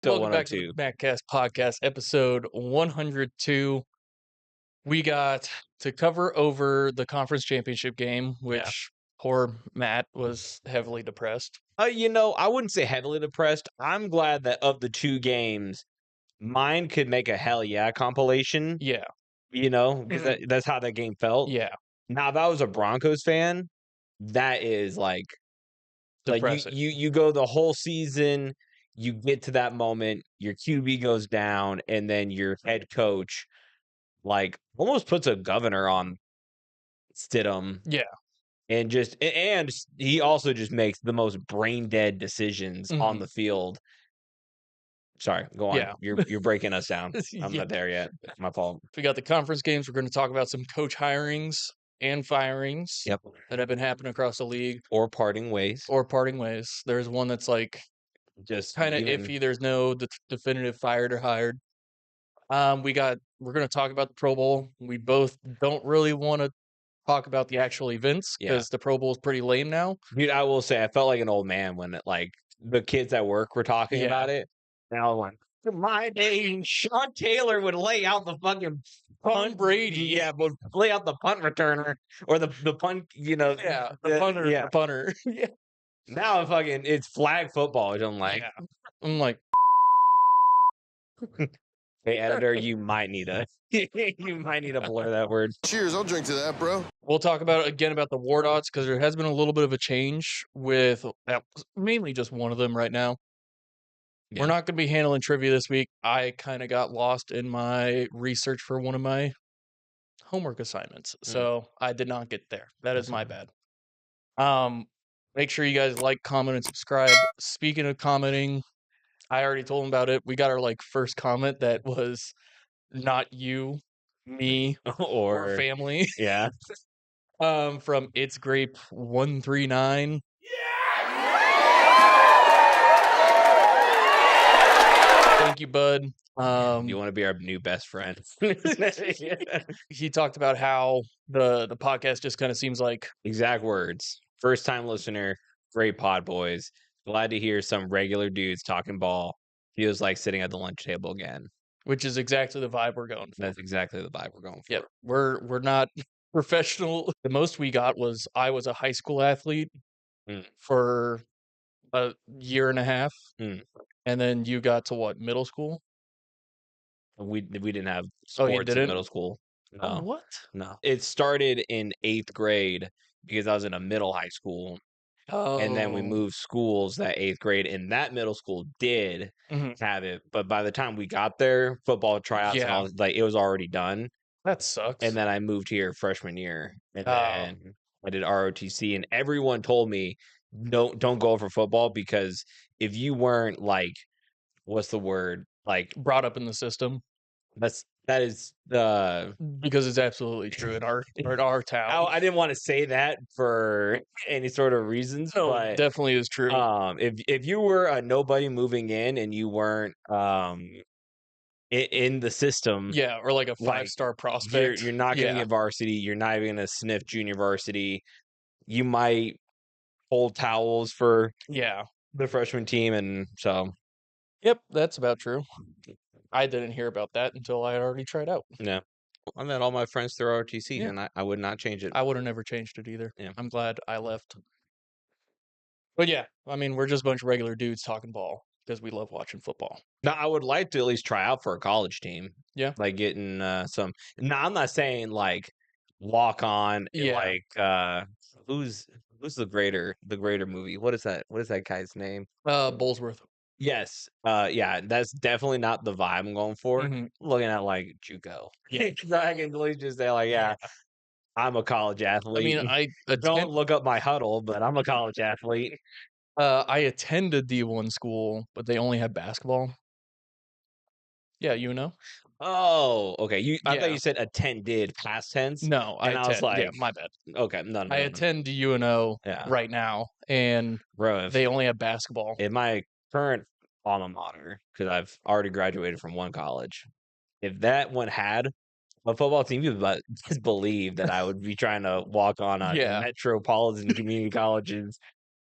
Still Welcome back to the 102. MattCast podcast, episode 102. We got to cover over the conference championship game, which poor Matt was heavily depressed. I wouldn't say heavily depressed. I'm glad that of the two games, mine could make a hell yeah compilation, Yeah, because that's how that game felt. yeah, Now, if I was a Broncos fan, that is like depressing. you go the whole season, you get to that moment, your QB goes down, and then your head coach like almost puts a governor on Stidham. Yeah. And he also just makes the most brain dead decisions on Mhm. the field. Sorry, go on. Yeah. You're breaking us down. I'm Yeah. not there yet. My fault. We got the conference games. We're going to talk about some coach hirings and firings Yep. that have been happening across the league Or parting ways. or parting ways. There's one that's like Just kind of even iffy. There's no definitive fired or hired. We're going to talk about the Pro Bowl. We both don't really want to talk about the actual events yeah. because the Pro Bowl is pretty lame now. Dude, I will say I felt like an old man when the kids at work were talking Yeah. about it. And I was like, my day, Sean Taylor would lay out the fucking Tom Brady. Yeah, would lay out the punt returner or the punt, Yeah, the punter. Yeah. The punter. Yeah. Now it's flag football, which I'm like, Yeah. I'm like, hey, editor, you might need to blur that word. Cheers, I'll drink to that, bro. we'll talk about the war dots because there has been a little bit of a change with mainly just one of them right now. Yeah. We're not going to be handling trivia this week. I kind of got lost in my research for one of my homework assignments, so I did not get there. That is my bad. Make sure you guys like, comment, and subscribe. Speaking of commenting, I already told them about it. We got our first comment that was not you, me, or family. Yeah. From It's Grape 139. Thank you, bud. You want to be our new best friend? He talked about how the podcast just kind of seems like exact words. First time listener, great pod boys. Glad to hear some regular dudes talking ball. Feels like sitting at the lunch table again. Which is exactly the vibe we're going for. That's exactly the vibe we're going for. Yep. We're not professional. The most we got was I was a high school athlete for a year and a half. And then you got to what, middle school? We didn't have sports in middle school. No. Oh, what? No. It started in 8th grade because I was in a middle high school. And then we moved schools that 8th grade, and that middle school did have it. But by the time we got there, football tryouts and all, it was already done. That sucks. And then I moved here freshman year, and then I did ROTC, and everyone told me don't go for football because if you weren't what's the word, brought up in the system. That is because it's absolutely true in our town. I didn't want to say that for any sort of reasons, no, but it definitely is true. If you were a nobody moving in and you weren't in the system, or like a 5-star prospect, you're not going to get varsity. You're not even going to sniff junior varsity. You might hold towels for the freshman team, and so. Yep, that's about true. I didn't hear about that until I had already tried out. Yeah. I met all my friends through ROTC, and I would not change it. I would have never changed it either. Yeah. I'm glad I left. But yeah, I mean, we're just a bunch of regular dudes talking ball because we love watching football. Now, I would like to at least try out for a college team. Yeah. Getting some. Now, I'm not saying walk on. Yeah. Who's the greater movie? What is that? What is that guy's name? Bowlesworth. Yes. Yeah, that's definitely not the vibe I'm going for. Looking at JUCO. Yeah. I can really just say I'm a college athlete. I mean, don't look up my huddle, but I'm a college athlete. I attended D1 school, but they only had basketball. Yeah, Oh, okay. I thought you said attended past tense. No, I was like, yeah, my bad. Okay, no. I attend UNO right now, and they only have basketball. In my current alma mater, because I've already graduated from one college, if that one had a football team, you would just believe that I would be trying to walk on a metropolitan community colleges.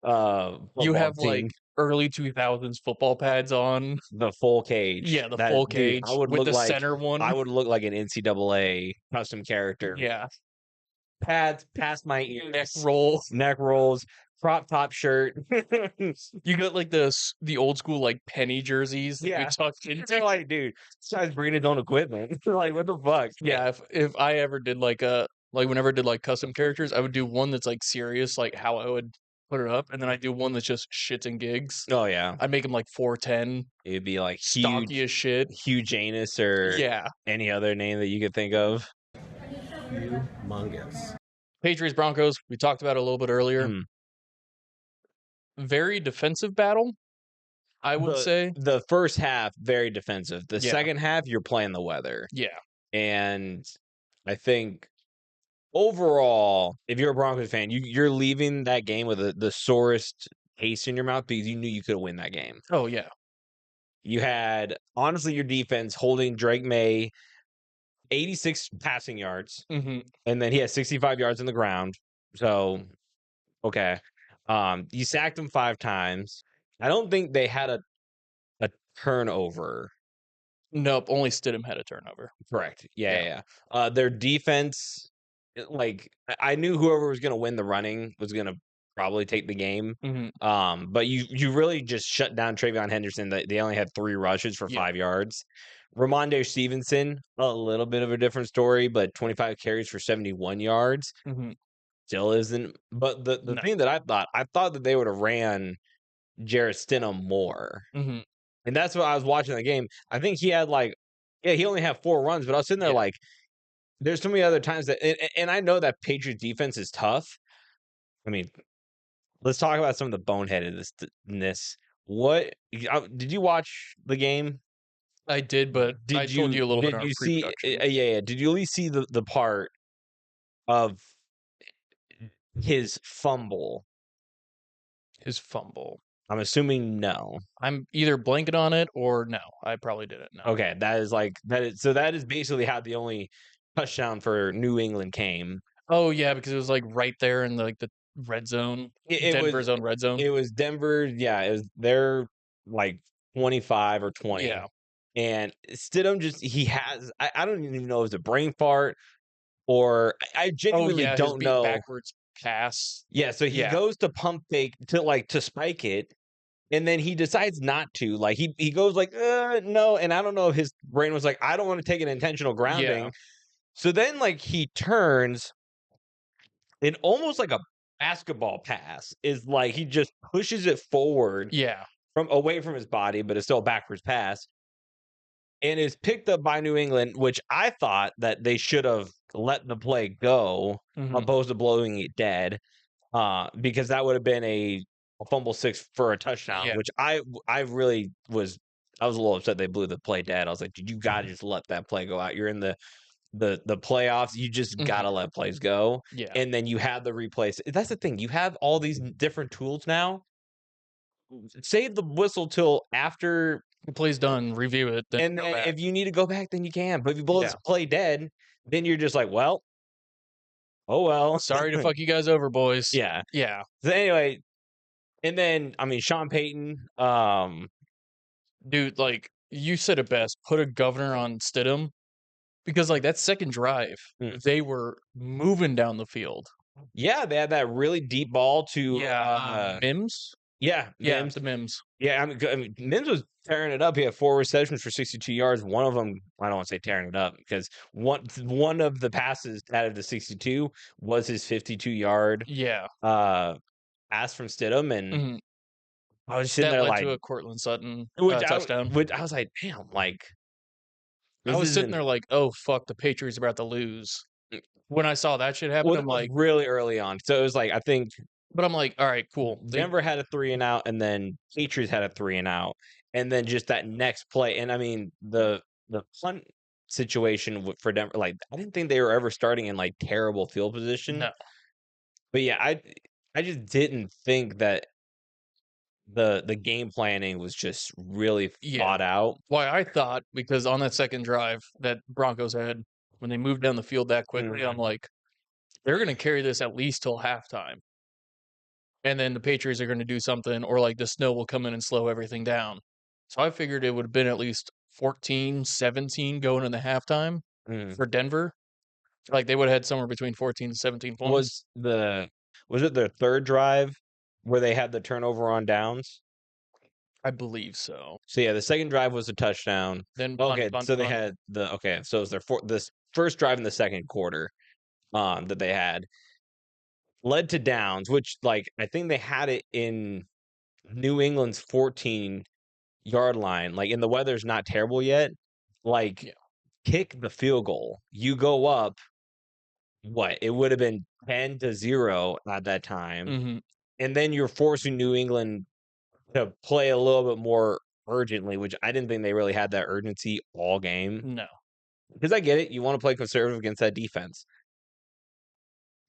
You have team. early 2000s football pads on. The full cage. Yeah, the That full dude, cage with the center one. I would look like an NCAA custom character. Yeah. Pads past my ears. Neck rolls, crop top shirt. You got like the old school like penny jerseys that you tucked into. They're like, dude, this guy's bringing his own equipment. Like, what the fuck? Yeah, if I ever did like whenever I did like custom characters, I would do one that's like serious, like how I would put it up, and then I do one that's just shits and gigs. Oh yeah, I'd make them like 4'10". It'd be like stocky as shit. huge anus or any other name that you could think of. Humongous. Patriots Broncos, we talked about it a little bit earlier. Very defensive battle, I would say. The first half, very defensive. The second half, you're playing the weather. Yeah. And I think overall, if you're a Broncos fan, you're leaving that game with the sorest taste in your mouth because you knew you could win that game. Oh, yeah. You had, honestly, your defense holding Drake May 86 passing yards, and then he had 65 yards on the ground. So, okay. You sacked him 5 times. I don't think they had a turnover. Nope, only Stidham had a turnover. Correct. Yeah. Their defense, like, I knew whoever was going to win the running was going to probably take the game. But you really just shut down Travion Henderson. They only had 3 rushes for 5 yards. Ramondre Stevenson, a little bit of a different story, but 25 carries for 71 yards. Still isn't. But the thing that I thought that they would have ran Jarrett Stidham more. And that's what I was watching the game. I think he had he only had 4 runs, but I was sitting there like, there's so many other times that, and I know that Patriots defense is tough. I mean, let's talk about some of the boneheadedness. What did you watch the game? I did, but I told you a little bit on pre-production. Yeah. Did you at least see the part of his fumble? His fumble. I'm assuming no. I'm either blanking on it or no. I probably didn't. No. Okay, that is basically how the only touchdown for New England came. Oh yeah, because it was like right there in the red zone, Denver's own red zone. It was Denver. Yeah, it was their 25 or 20. Yeah. And Stidham I don't even know if it's a brain fart or I genuinely don't know. Backwards pass. Yeah, so he goes to pump fake to spike it, and then he decides not to. Like he goes no, and I don't know if his brain was like, I don't want to take an intentional grounding. So then he turns, and almost like a basketball pass is he just pushes it forward. From away from his body, but it's still a backwards pass. And is picked up by New England, which I thought that they should have let the play go opposed to blowing it dead, because that would have been a fumble 6 for a touchdown, which I really was. I was a little upset they blew the play dead. I was like, dude, you gotta just let that play go out. You're in the playoffs. You just gotta let plays go. And then you have the replays. That's the thing. You have all these different tools now. Save the whistle till after the play's done, review it, and then if you need to go back, then you can. But if you blow this play dead, then you're just like, well, oh well. Sorry to fuck you guys over, boys. Yeah. So anyway, and then I mean Sean Payton, dude, you said it best. Put a governor on Stidham, because that second drive, they were moving down the field. Yeah, they had that really deep ball to Mims. Mims. The Mims. Yeah, I mean, Mims was tearing it up. He had 4 receptions for 62 yards. One of them, I don't want to say tearing it up, because one of the passes out of the 62 was his 52-yard pass from Stidham, and I was sitting there led to a Cortland Sutton touchdown. Which I was like, damn, I was sitting there oh fuck, the Patriots are about to lose. When I saw that shit happen, I'm like, really early on. So it was I think. But I'm like, all right, cool. Denver had a 3 and out, and then Patriots had a 3 and out, and then just that next play. And I mean, the punt situation for Denver, I didn't think they were ever starting in terrible field position. No. But yeah, I just didn't think that the game planning was just really thought out. Why I thought, because on that second drive that Broncos had, when they moved down the field that quickly, I'm like, they're going to carry this at least till halftime. and then the Patriots are going to do something, or like the snow will come in and slow everything down. So I figured it would have been at least 14-17 going into halftime for Denver. Like they would have had somewhere between 14 and 17 points. Was it their third drive where they had the turnover on downs? I believe so. So yeah, the second drive was a touchdown. Then punt, Okay, punt, so they punt. had so it was their this first drive in the second quarter that they had led to downs, which like I think they had it in New England's 14-yard line. Like, and the weather's not terrible yet. Like, Yeah. kick the field goal. You go up. What? It would have been 10-0 at that time, Mm-hmm. and then you're forcing New England to play a little bit more urgently, which I didn't think they really had that urgency all game. No. Because I get it, you want to play conservative against that defense,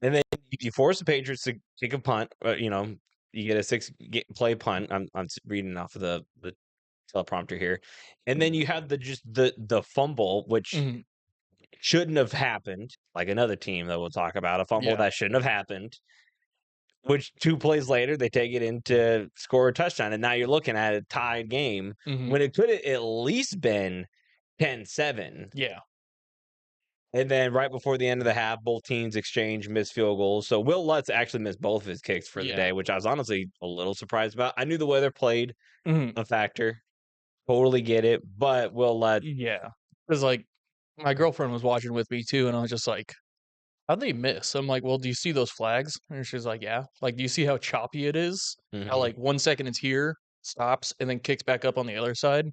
and then you force the Patriots to kick a punt. You know, you get a play punt. I'm reading off of the teleprompter here, and then you have the fumble, which Mm-hmm. shouldn't have happened. Like another team that we'll talk about, a fumble Yeah. that shouldn't have happened. Which 2 plays later they take it in to score a touchdown, and now you're looking at a tied game Mm-hmm. when it could have at least been 10-7. Yeah. And then right before the end of the half, both teams exchange missed field goals. So Will Lutz actually missed both of his kicks for the Yeah. day, which I was honestly a little surprised about. I knew the weather played Mm-hmm. a factor. Totally get it. But Will Lutz, Yeah. Because like my girlfriend was watching with me too, and I was just like, how'd they miss? I'm like, well, do you see those flags? And she's like, yeah. Like, do you see how choppy it is? How like 1 second it's here, stops, and then kicks back up on the other side?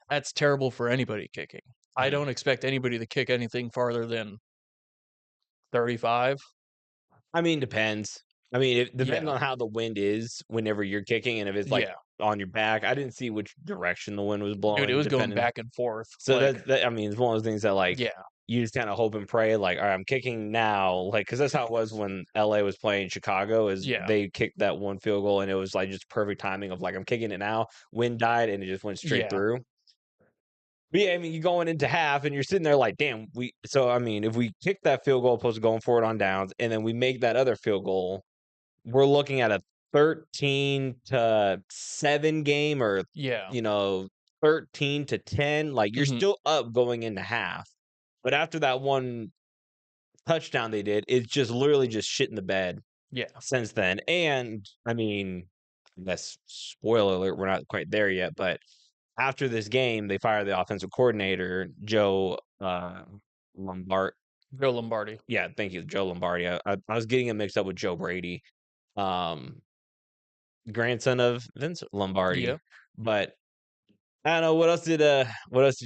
That's terrible for anybody kicking. I don't expect anybody to kick anything farther than 35. I mean, depends. I mean, it depends Yeah. on how the wind is whenever you're kicking, and if it's like Yeah. on your back. I didn't see which direction the wind was Dude, it blowing, was going depending. back and forth. So Like, I mean, it's one of those things that like yeah. you just kind of hope and pray, like, all right, I'm kicking now, like, because that's how it was when LA was playing Chicago. Is Yeah. they kicked that one field goal, and it was like just perfect timing of like I'm kicking it now. Wind died, and it just went straight Yeah. through. But yeah, I mean, you're going into half, and you're sitting there like, damn. So I mean, if we kick that field goal, opposed to going forward on downs, and then we make that other field goal, we're looking at a 13-7 game, or Yeah. 13-10. Like you're Mhm. still up going into half, but after that one touchdown they did, it's just literally just shit in the bed Yeah. since then. And I mean, that's spoiler alert, we're not quite there yet, but after this game, they fired the offensive coordinator, Joe Lombard. Joe Lombardi. Yeah, thank you, Joe Lombardi. I was getting him mixed up with Joe Brady, grandson of Vince Lombardi. Yeah. But I don't know what else did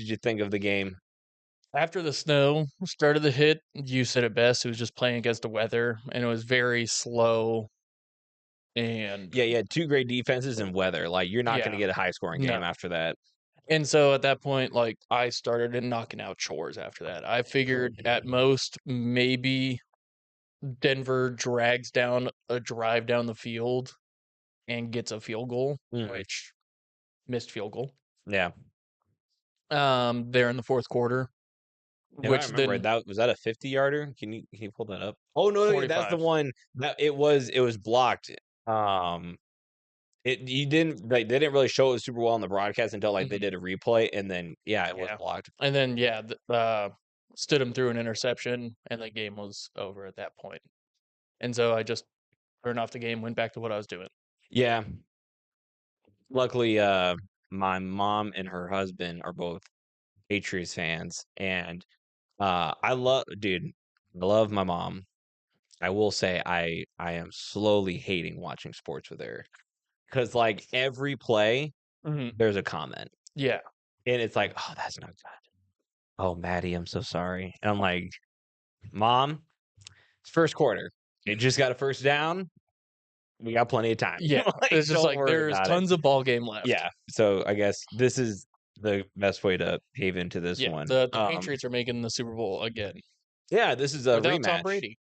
you think of the game? After the snow started to hit, you said it best. It was just playing against the weather, and it was very slow. And Yeah, you had two great defenses and weather. Like you're not going to yeah, get a high scoring game no. after that. And so at that point, like I started knocking out chores after that. I figured at most maybe Denver drags down a drive down the field and gets a field goal, which missed field goal. Yeah. There in the fourth quarter, If I which remember right, then that was that a 50-yarder? Can you pull that up? Oh no, that's the 45. one that it was blocked. You didn't like they didn't really show it super well on the broadcast until like they Mhm. did a replay, and then yeah, it was Yeah. blocked. And then yeah, stood him through an interception, and the game was over at that point. And so I just turned off the game, went back to what I was doing. Yeah. Luckily, my mom and her husband are both Patriots fans, and I love my mom. I will say I am slowly hating watching sports with her because like every play Mhm. there's a comment, Yeah. and it's like, oh, that's not good. Oh, Maddie, I'm so sorry. And I'm like, Mom, it's first quarter. It just got a first down. We got plenty of time. Yeah. Like, It's just don't like worry there's about it. tons of ball game left. Yeah. So I guess this is the best way to cave into this Yeah. one. The Patriots are making the Super Bowl again Yeah, this is a without Tom rematch. Brady.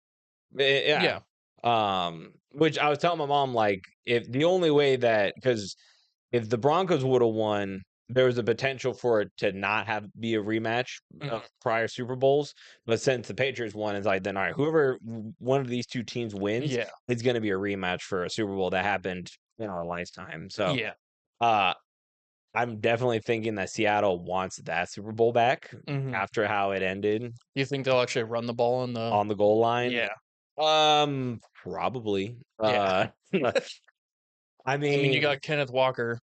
Yeah. Yeah. Which I was telling my mom, like, if the only way that because if the Broncos would have won there was a potential for it to not be a rematch of prior Super Bowls, but since the Patriots won, it's like then all right, whoever one of these two teams wins, Yeah. it's going to be a rematch for a Super Bowl that happened in our lifetime. So, Yeah. uh, I'm definitely thinking that Seattle wants that Super Bowl back after how it ended You think they'll actually run the ball on the goal line. Yeah. Probably. Yeah. I I mean, you mean, got Kenneth Walker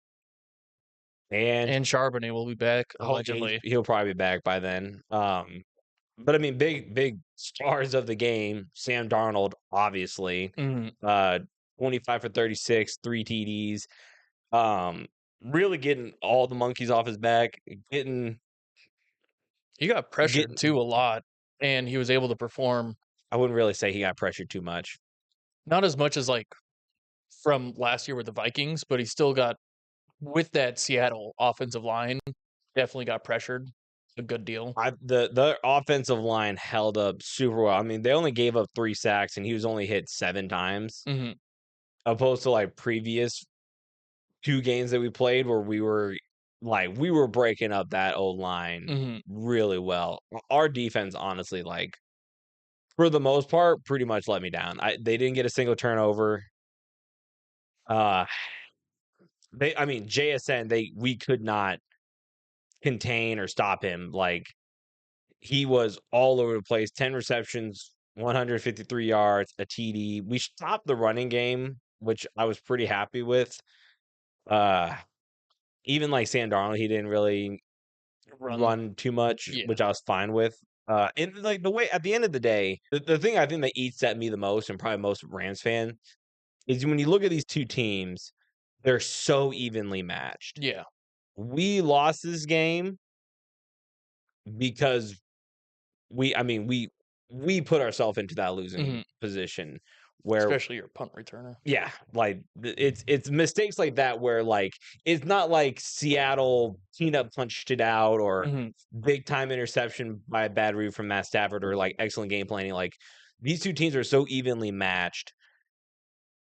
and and Charbonnet will be back, oh, yeah, allegedly. he'll probably be back by then. But I mean, big stars of the game. Sam Darnold, obviously. Mhm. 25 for 36, 3 TDs. Really getting all the monkeys off his back. Getting He got pressured getting. too a lot, and he was able to perform I wouldn't really say he got pressured too much. not as much as, like, from last year with the Vikings, but he still got with that Seattle offensive line, definitely got pressured a good deal. The offensive line held up super well. I mean, they only gave up 3 sacks, and he was only hit 7 times, Mhm. opposed to like previous 2 games that we played where we were breaking up that old line Mhm. really well. Our defense, honestly, like for the most part, pretty much let me down. They didn't get a single turnover. Uh, I mean, JSN, we could not contain or stop him. Like he was all over the place. 10 receptions, 153 yards, a TD. We stopped the running game, which I was pretty happy with. Uh, even like Sam Darnold, he didn't really Run. run too much, Yeah. which I was fine with. And like the way at the end of the day, the thing I think that eats at me the most, and probably most Rams fan, is when you look at these two teams, they're so evenly matched. Yeah. We lost this game because I mean, we put ourselves into that losing Mhm. position where Especially your punt returner. yeah, like it's mistakes like that where like it's not like Seattle peanut punched it out or Mhm. big time interception by a bad read from Matt Stafford or like excellent game planning. Like these two teams are so evenly matched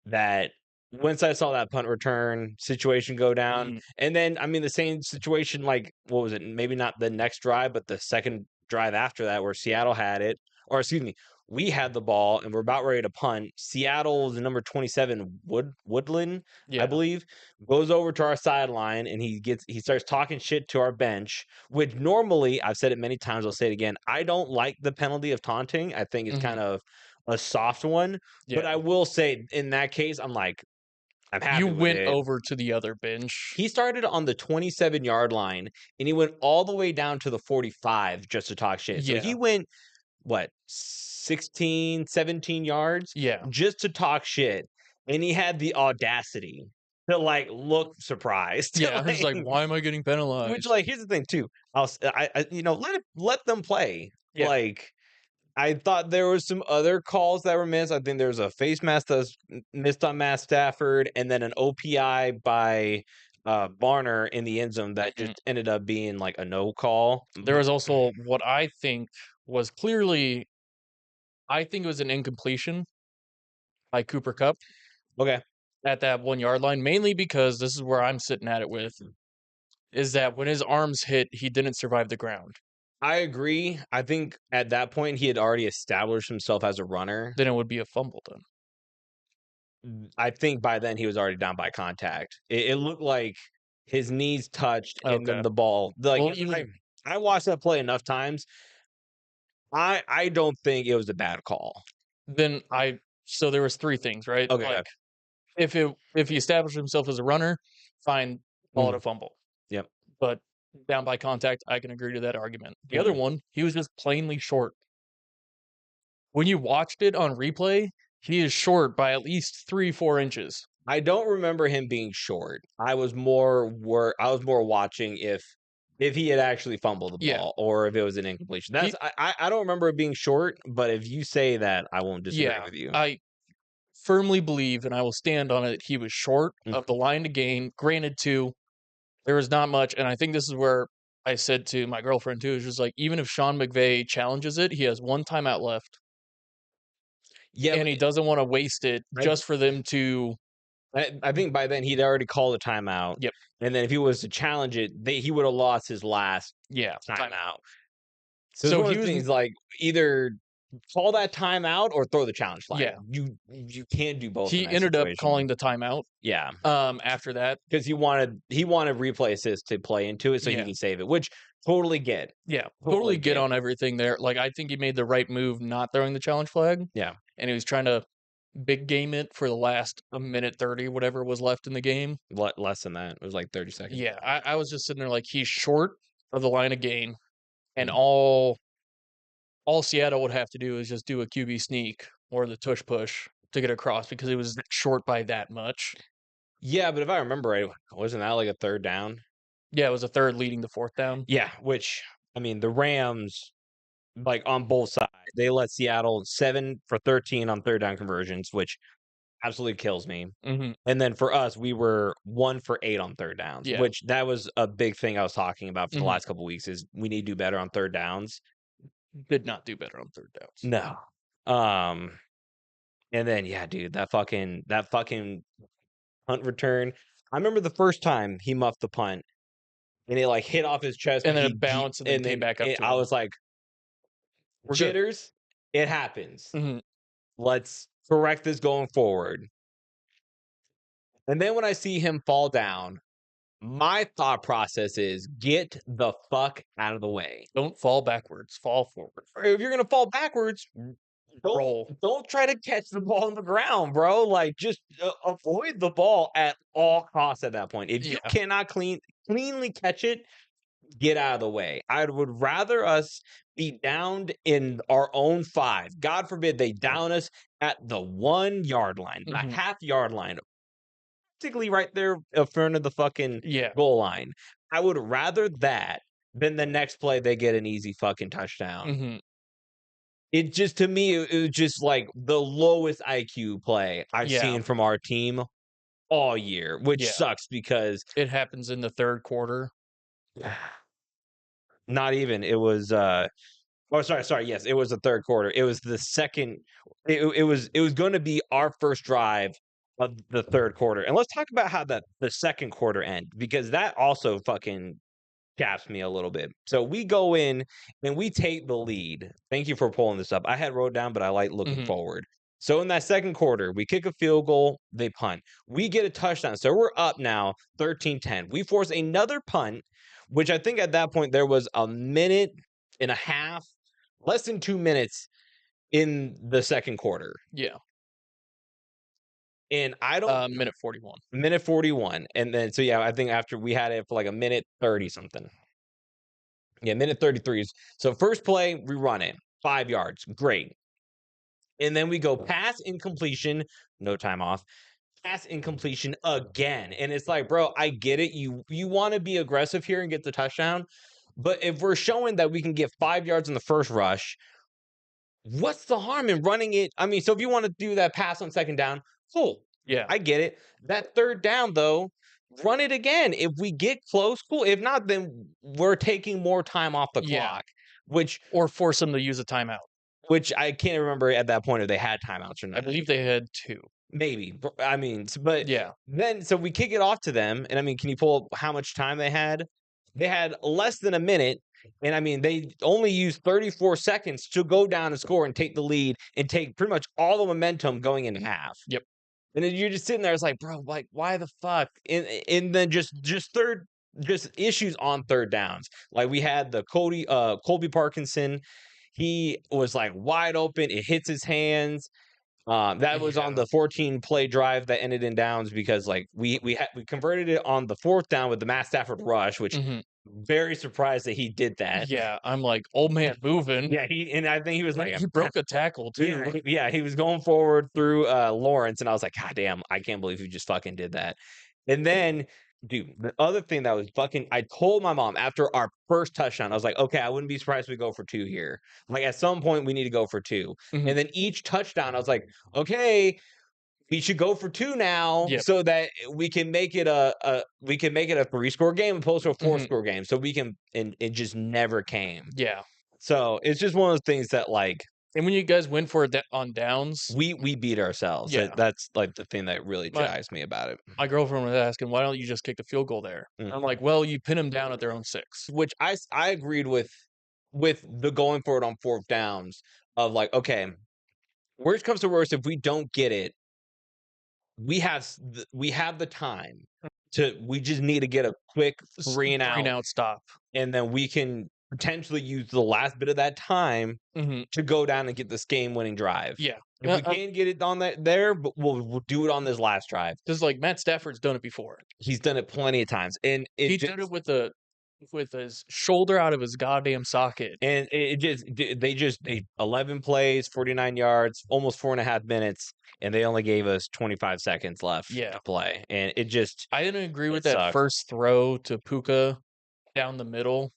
that once I saw that punt return situation go down, Mhm. and then I mean the same situation, like what was it? Maybe not the next drive, but the second drive after that, where Seattle had it, or excuse me, we had the ball and we're about ready to punt. Seattle's number 27, Woodland, I Yeah. believe, goes over to our sideline and he starts talking shit to our bench, which normally I've said it many times, I'll say it again. I don't like the penalty of taunting. I think it's Mhm. kind of a soft one. But Yeah. I will say in that case, I'm You happy with went it. over to the other bench. He started on the 27-yard line and he went all the way down to the 45 just to talk shit. So he Yeah. went what 16, 17 yards Yeah. just to talk shit. And he had the audacity to like look surprised. Yeah. I was Like, like, "Why am I getting which penalized?" like here's the thing too. Let them play. Yeah. Like I thought there was some other calls that were missed. I think there was a face mask that was missed on Matt Stafford, and then an OPI by Barner in the end zone that Mhm. just ended up being like a no call. There was also what I think was clearly I think it was an incompletion by Cooper Kupp Okay, at that 1 yard line, mainly because this is where I'm sitting at it with, is that when his arms hit, he didn't survive the ground. I agree. I think at that point he had already established himself as a runner. Then it would be a fumble then. I think by then he was already down by contact. It looked like his knees touched, and then Okay. the ball. Like Well, even I watched that play enough times. I don't think it was a bad call. then I so there was 3 things, right? Okay. Like, if he established himself as a runner, fine, call it Mhm. a fumble. Yep. But down by contact, I can agree to that argument. The other Mhm. one, he was just plainly short. When you watched it on replay, he is short by at least 3, 4 inches. I don't remember him being short. I was more watching if he had actually fumbled the Yeah. ball or if it was an incompletion. He I don't remember it being short, but if you say that, I won't disagree yeah, with you. I firmly believe, and I will stand on it, he was short Mm. of the line to gain. Granted, too, there was not much, and I think this is where I said to my girlfriend too, is just like, even if Sean McVay challenges it, he has 1 timeout left, Yeah, and but he doesn't wanna waste it I just for them to I think by then he'd already called a timeout. Yep. And then if he was to challenge it, he would have lost his last timeout. So it's one of the things, like, either call that timeout or throw the challenge flag. Yeah. You can't do both in He that ended up situation. calling the timeout. Yeah. After that. Because he wanted replay assist to play into it so he can save it, which totally get. Yeah, totally get on everything there. Like, I think he made the right move not throwing the challenge flag. Yeah. And he was trying to big game it for the last a minute 30, whatever was left in the game. Less than that. It was like 30 seconds. Yeah, I was just sitting there like, he's short of the line of gain, and all Seattle would have to do is just do a QB sneak or the tush push to get across because it was short by that much. Yeah, but if I remember right, wasn't that like a third down? Yeah, it was a third leading the fourth down. Yeah, which, I mean, the Rams, like, on both sides, they let Seattle 7 for 13 on third down conversions, which absolutely kills me. Mm-hmm. And then for us, we were 1 for 8 on third downs, which that was a big thing I was talking about for the last couple of weeks is we need to do better on third downs. Did not do better on third downs. No. And then, yeah, dude, that fucking punt return. I remember the first time he muffed the punt and it, like, hit off his chest. And then it bounced and then came back up to him. I was like, we're jitters. Good. It happens. Mm-hmm. Let's correct this going forward. And then when I see him fall down, my thought process is get the fuck out of the way. Don't fall backwards. Fall forward. If you're going to fall backwards, roll. Don't try to catch the ball on the ground, bro. Like, just avoid the ball at all costs at that point. If you cannot cleanly catch it, get out of the way. I would rather us be downed in our own 5. God forbid they down us at the 1 yard line, the half yard line, basically right there in front of the fucking goal line. I would rather that than the next play they get an easy fucking touchdown. Mm-hmm. It just, to me, it was just like the lowest IQ play I've seen from our team all year, which sucks because it happens in the third quarter. Not even. It was sorry. Yes, it was the third quarter. It was the second. It was going to be our first drive of the third quarter. And let's talk about how the second quarter ended, because that also fucking chaps me a little bit. So we go in and we take the lead. Thank you for pulling this up. I had wrote down, but I like looking forward. So in that second quarter, we kick a field goal, they punt. We get a touchdown. So we're up now 13-10. We force another punt, which I think at that point there was a minute and a half, less than 2 minutes in the second quarter. Yeah. And I don't... minute 41. Minute 41. And then, so yeah, I think after we had it for like a minute 30 something. Yeah, minute 33. So first play, we run it. 5 yards. Great. And then we go pass incompletion, no time off. Pass incompletion again. And it's like, bro, I get it. You want to be aggressive here and get the touchdown. But if we're showing that we can get 5 yards in the first rush, what's the harm in running it? I mean, so if you want to do that pass on second down, cool. Yeah. I get it. That third down, though, run it again. If we get close, cool. If not, then we're taking more time off the clock. Or force them to use a timeout. Which I can't remember at that point if they had timeouts or not. I believe they had 2. Maybe. I mean, but then, so we kick it off to them. And I mean, can you pull up how much time they had? They had less than a minute. And I mean, they only used 34 seconds to go down and score and take the lead and take pretty much all the momentum going into half. Yep. And then you're just sitting there, it's like, bro, like, why the fuck? And then just issues on third downs. Like we had the Colby Parkinson. He was like wide open. It hits his hands. That was on the 14 play drive that ended in downs because like we converted it on the 4th down with the Matt Stafford rush, which very surprised that he did that. Yeah, I'm like, old man moving. Yeah, and I think he was like, he broke a tackle too. Yeah, he was going forward through Lawrence, and I was like, God damn, I can't believe you just fucking did that. And then, dude, the other thing that was fucking, I told my mom after our first touchdown, I was like, okay, I wouldn't be surprised if we go for 2 here. Like at some point we need to go for 2. And then each touchdown, I was like, okay, we should go for 2 now so that we can make it a 3-score game opposed to a 4-score game. So we can, and it just never came. Yeah. So it's just one of those things that like, And when you guys win for it on downs, we beat ourselves. Yeah. That's like the thing that really My- jives me about it. my girlfriend was asking, "Why don't you just kick the field goal there?" Mm. I'm like, "Well, you pin them down at their own 6." Which I agreed with the going for it on 4th downs of like, okay, worst comes to worst, if we don't get it, we have the time we just need to get a quick 3 and out, out stop. and then we can potentially use the last bit of that time to go down and get this game-winning drive. Yeah. If we can't get it on there, but we'll do it on this last drive. Just like Matt Stafford's done it before. He's done it plenty of times, and He did it with his shoulder out of his goddamn socket. And they 11 plays, 49 yards, almost 4.5 minutes, and they only gave us 25 seconds left to play. And it just I didn't agree with that first throw to Puka down the middle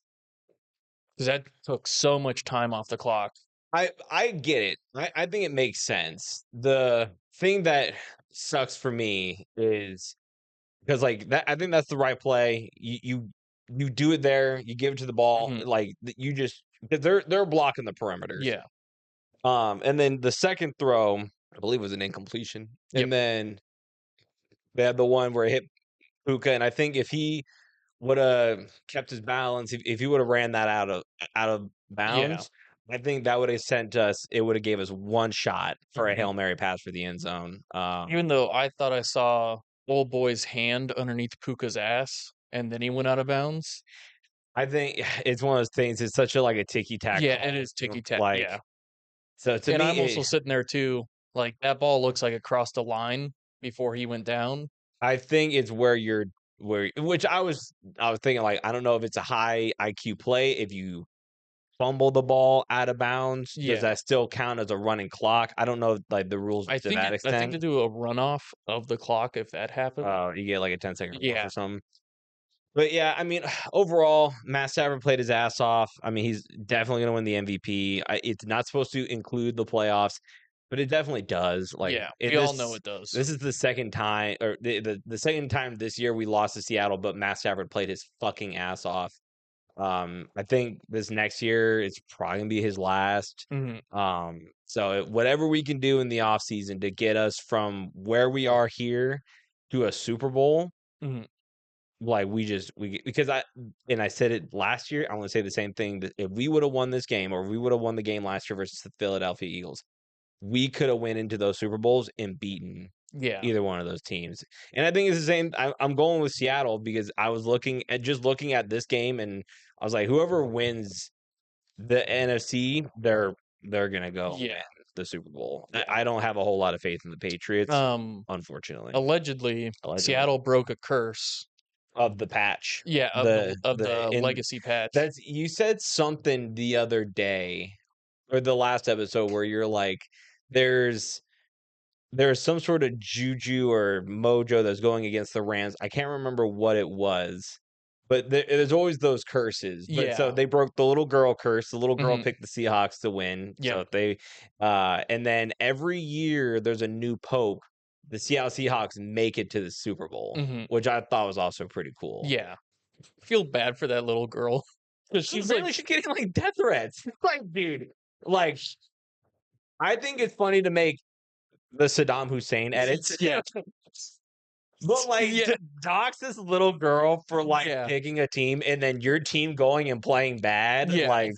because that took so much time off the clock. I get it. I think it makes sense. The thing that sucks for me is because like that, I think that's the right play. You do it there. You give it to the ball. Like you just because they're blocking the perimeters. Yeah. And then the second throw, I believe, was an incompletion. And then they had the one where it hit Puka, and I think if he would have kept his balance, if he would have ran that out of bounds, I think that would have sent us. It would have gave us one shot for a Hail Mary pass for the end zone. Even though I thought I saw old boy's hand underneath Puka's ass, and then he went out of bounds. I think it's one of those things. It's such a ticky-tack. Yeah, it is ticky-tack. Yeah. So to and me, I'm also sitting there too. Like that ball looks like it crossed the line before he went down. I think it's which I was thinking like I don't know if it's a high IQ play if you fumble the ball out of bounds. Does that still count as a running clock? I don't know like the rules to that extent. I think to do a runoff of the clock if that happened. You get like a 10-second Yeah. or something. But yeah, I mean, overall, Matt Stafford played his ass off. I mean, he's definitely going to win the MVP. It's not supposed to include the playoffs, but it definitely does. Like, yeah, we all know it does. This is the second time, or the second time this year we lost to Seattle, but Matt Stafford played his fucking ass off. I think this next year it's probably gonna be his last. So whatever we can do in the offseason to get us from where we are here to a Super Bowl. Like because I said it last year, I want to say the same thing, that if we would have won this game, or we would have won the game last year versus the Philadelphia Eagles, we could have went into those Super Bowls and beaten either one of those teams. And I think it's the same. I'm going with Seattle because I was looking at this game, and I was like, whoever wins the NFC, they're gonna go win the Super Bowl. I don't have a whole lot of faith in the Patriots, unfortunately. Allegedly, Seattle broke a curse of the patch. Yeah, of the legacy patch. You said something the other day or the last episode where you're like, there's some sort of juju or mojo that's going against the Rams. I can't remember what it was, but there's always those curses. But so they broke the little girl curse. The little girl picked the Seahawks to win. So and then every year there's a new pope. The Seattle Seahawks make it to the Super Bowl, which I thought was also pretty cool. Yeah. I feel bad for that little girl. She's getting like death threats. Like, dude, like, I think it's funny to make the Saddam Hussein edits. But like to dox this little girl for picking a team and then your team going and playing bad. Like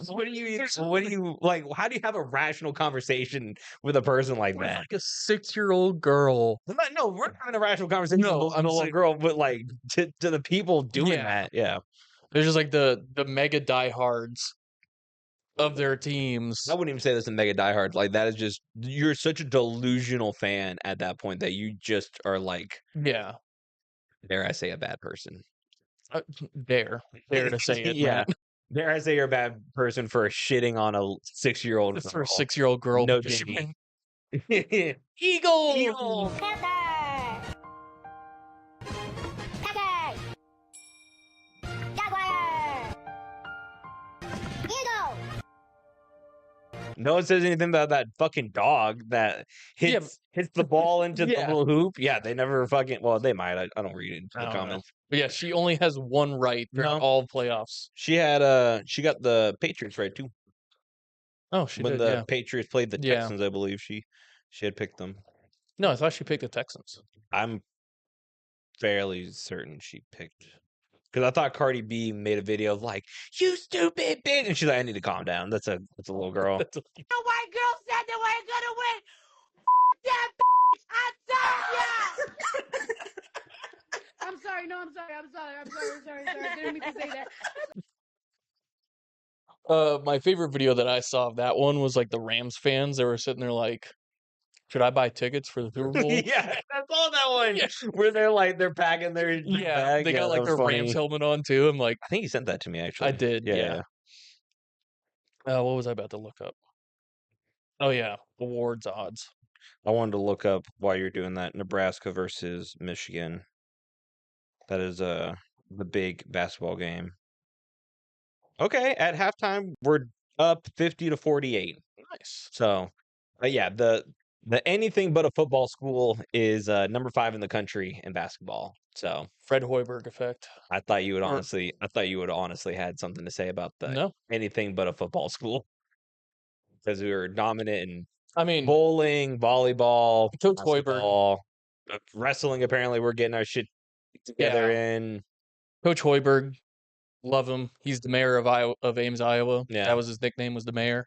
what do you like? How do you have a rational conversation with a person like that? Like a 6-year-old girl. No, we're having a rational conversation with a little girl, but like to the people doing that. Yeah. They're just like the mega diehards of their teams. I wouldn't even say that's a mega diehard. Like that is just you're such a delusional fan at that point that you just are like, dare I say, a bad person. Dare to say it. Matt. Dare I say you're a bad person for shitting on a 6-year-old for a 6-year-old girl? No, Eagle. No one says anything about that fucking dog that hits the ball into the little hoop. Yeah, they never fucking. Well, they might. I don't read it into the comments. But yeah, she only has one right for all playoffs. She got the Patriots right too. Oh, she When did, the yeah. Patriots played the Yeah. Texans, I believe she had picked them. No, I thought she picked the Texans. I'm fairly certain she picked because I thought Cardi B made a video of like, "You stupid bitch," and she's like, "I need to calm down." That's a little girl. That's a- The white girl said they weren't gonna win. That bitch, I told ya. I'm sorry. No, I'm sorry. Sorry. Didn't mean to say that. My favorite video that I saw of that one was like the Rams fans. They were sitting there like, should I buy tickets for the Super Bowl? Yeah, I saw that one where they're packing their bag. They got like that their was Rams funny. helmet on too. I'm like, I think you sent that to me actually. I did, yeah. What was I about to look up? Oh yeah, awards odds. I wanted to look up while you're doing that Nebraska versus Michigan. That is the big basketball game. Okay, at halftime we're up 50-48. Nice. So, yeah, the anything but a football school is number 5 in the country in basketball. So, Fred Hoiberg effect. I thought you would honestly had something to say about the No, anything but a football school because we were dominant in I mean, bowling, volleyball, Coach Hoiberg. basketball, wrestling. Apparently, we're getting our shit together in. Coach Hoiberg, love him. He's the mayor of Ames, Iowa. Yeah. That was his nickname, was the mayor.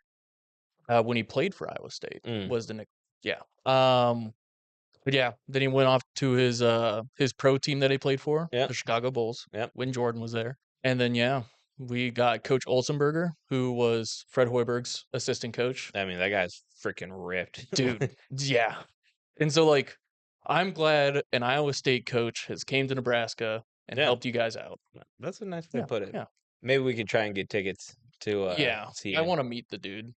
When he played for Iowa State, was the nick. Yeah. But yeah, then he went off to his pro team that he played for, the Chicago Bulls. Yep. When Jordan was there, and then we got Coach Olsenberger, who was Fred Hoiberg's assistant coach. I mean, that guy's freaking ripped, dude. Yeah, and so like, I'm glad an Iowa State coach has came to Nebraska and helped you guys out. That's a nice way to put it. Yeah. Maybe we could try and get tickets to see I him. want to meet the dude.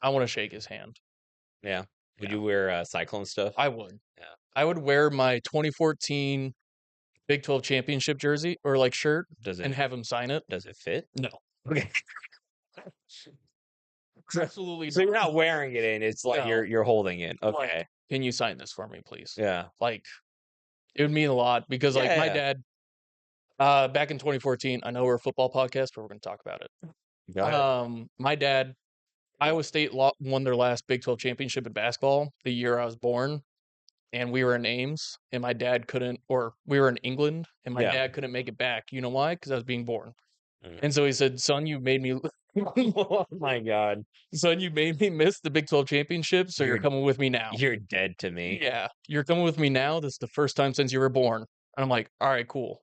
I want to shake his hand. Yeah. Would you wear Cyclone stuff? I would. Yeah. I would wear my 2014 Big 12 championship jersey or like shirt and have him sign it. Does it fit? No. Okay. Absolutely. So you're not wearing it in. It's like you're holding it. Okay. Like, can you sign this for me, please? Yeah. Like, it would mean a lot because like my dad, back in 2014, I know we're a football podcast, but we're going to talk about it. Go ahead. My dad, Iowa State won their last Big 12 championship in basketball the year I was born. And we were in Ames, and my dad couldn't, or we were in England, and my dad couldn't make it back. You know why? Because I was being born. And so he said, "Son, you made me." Oh my God, son, you made me miss the Big 12 championship, so you're coming with me now. You're dead to me. Yeah, you're coming with me now. This is the first time since you were born. And I'm like, all right, cool.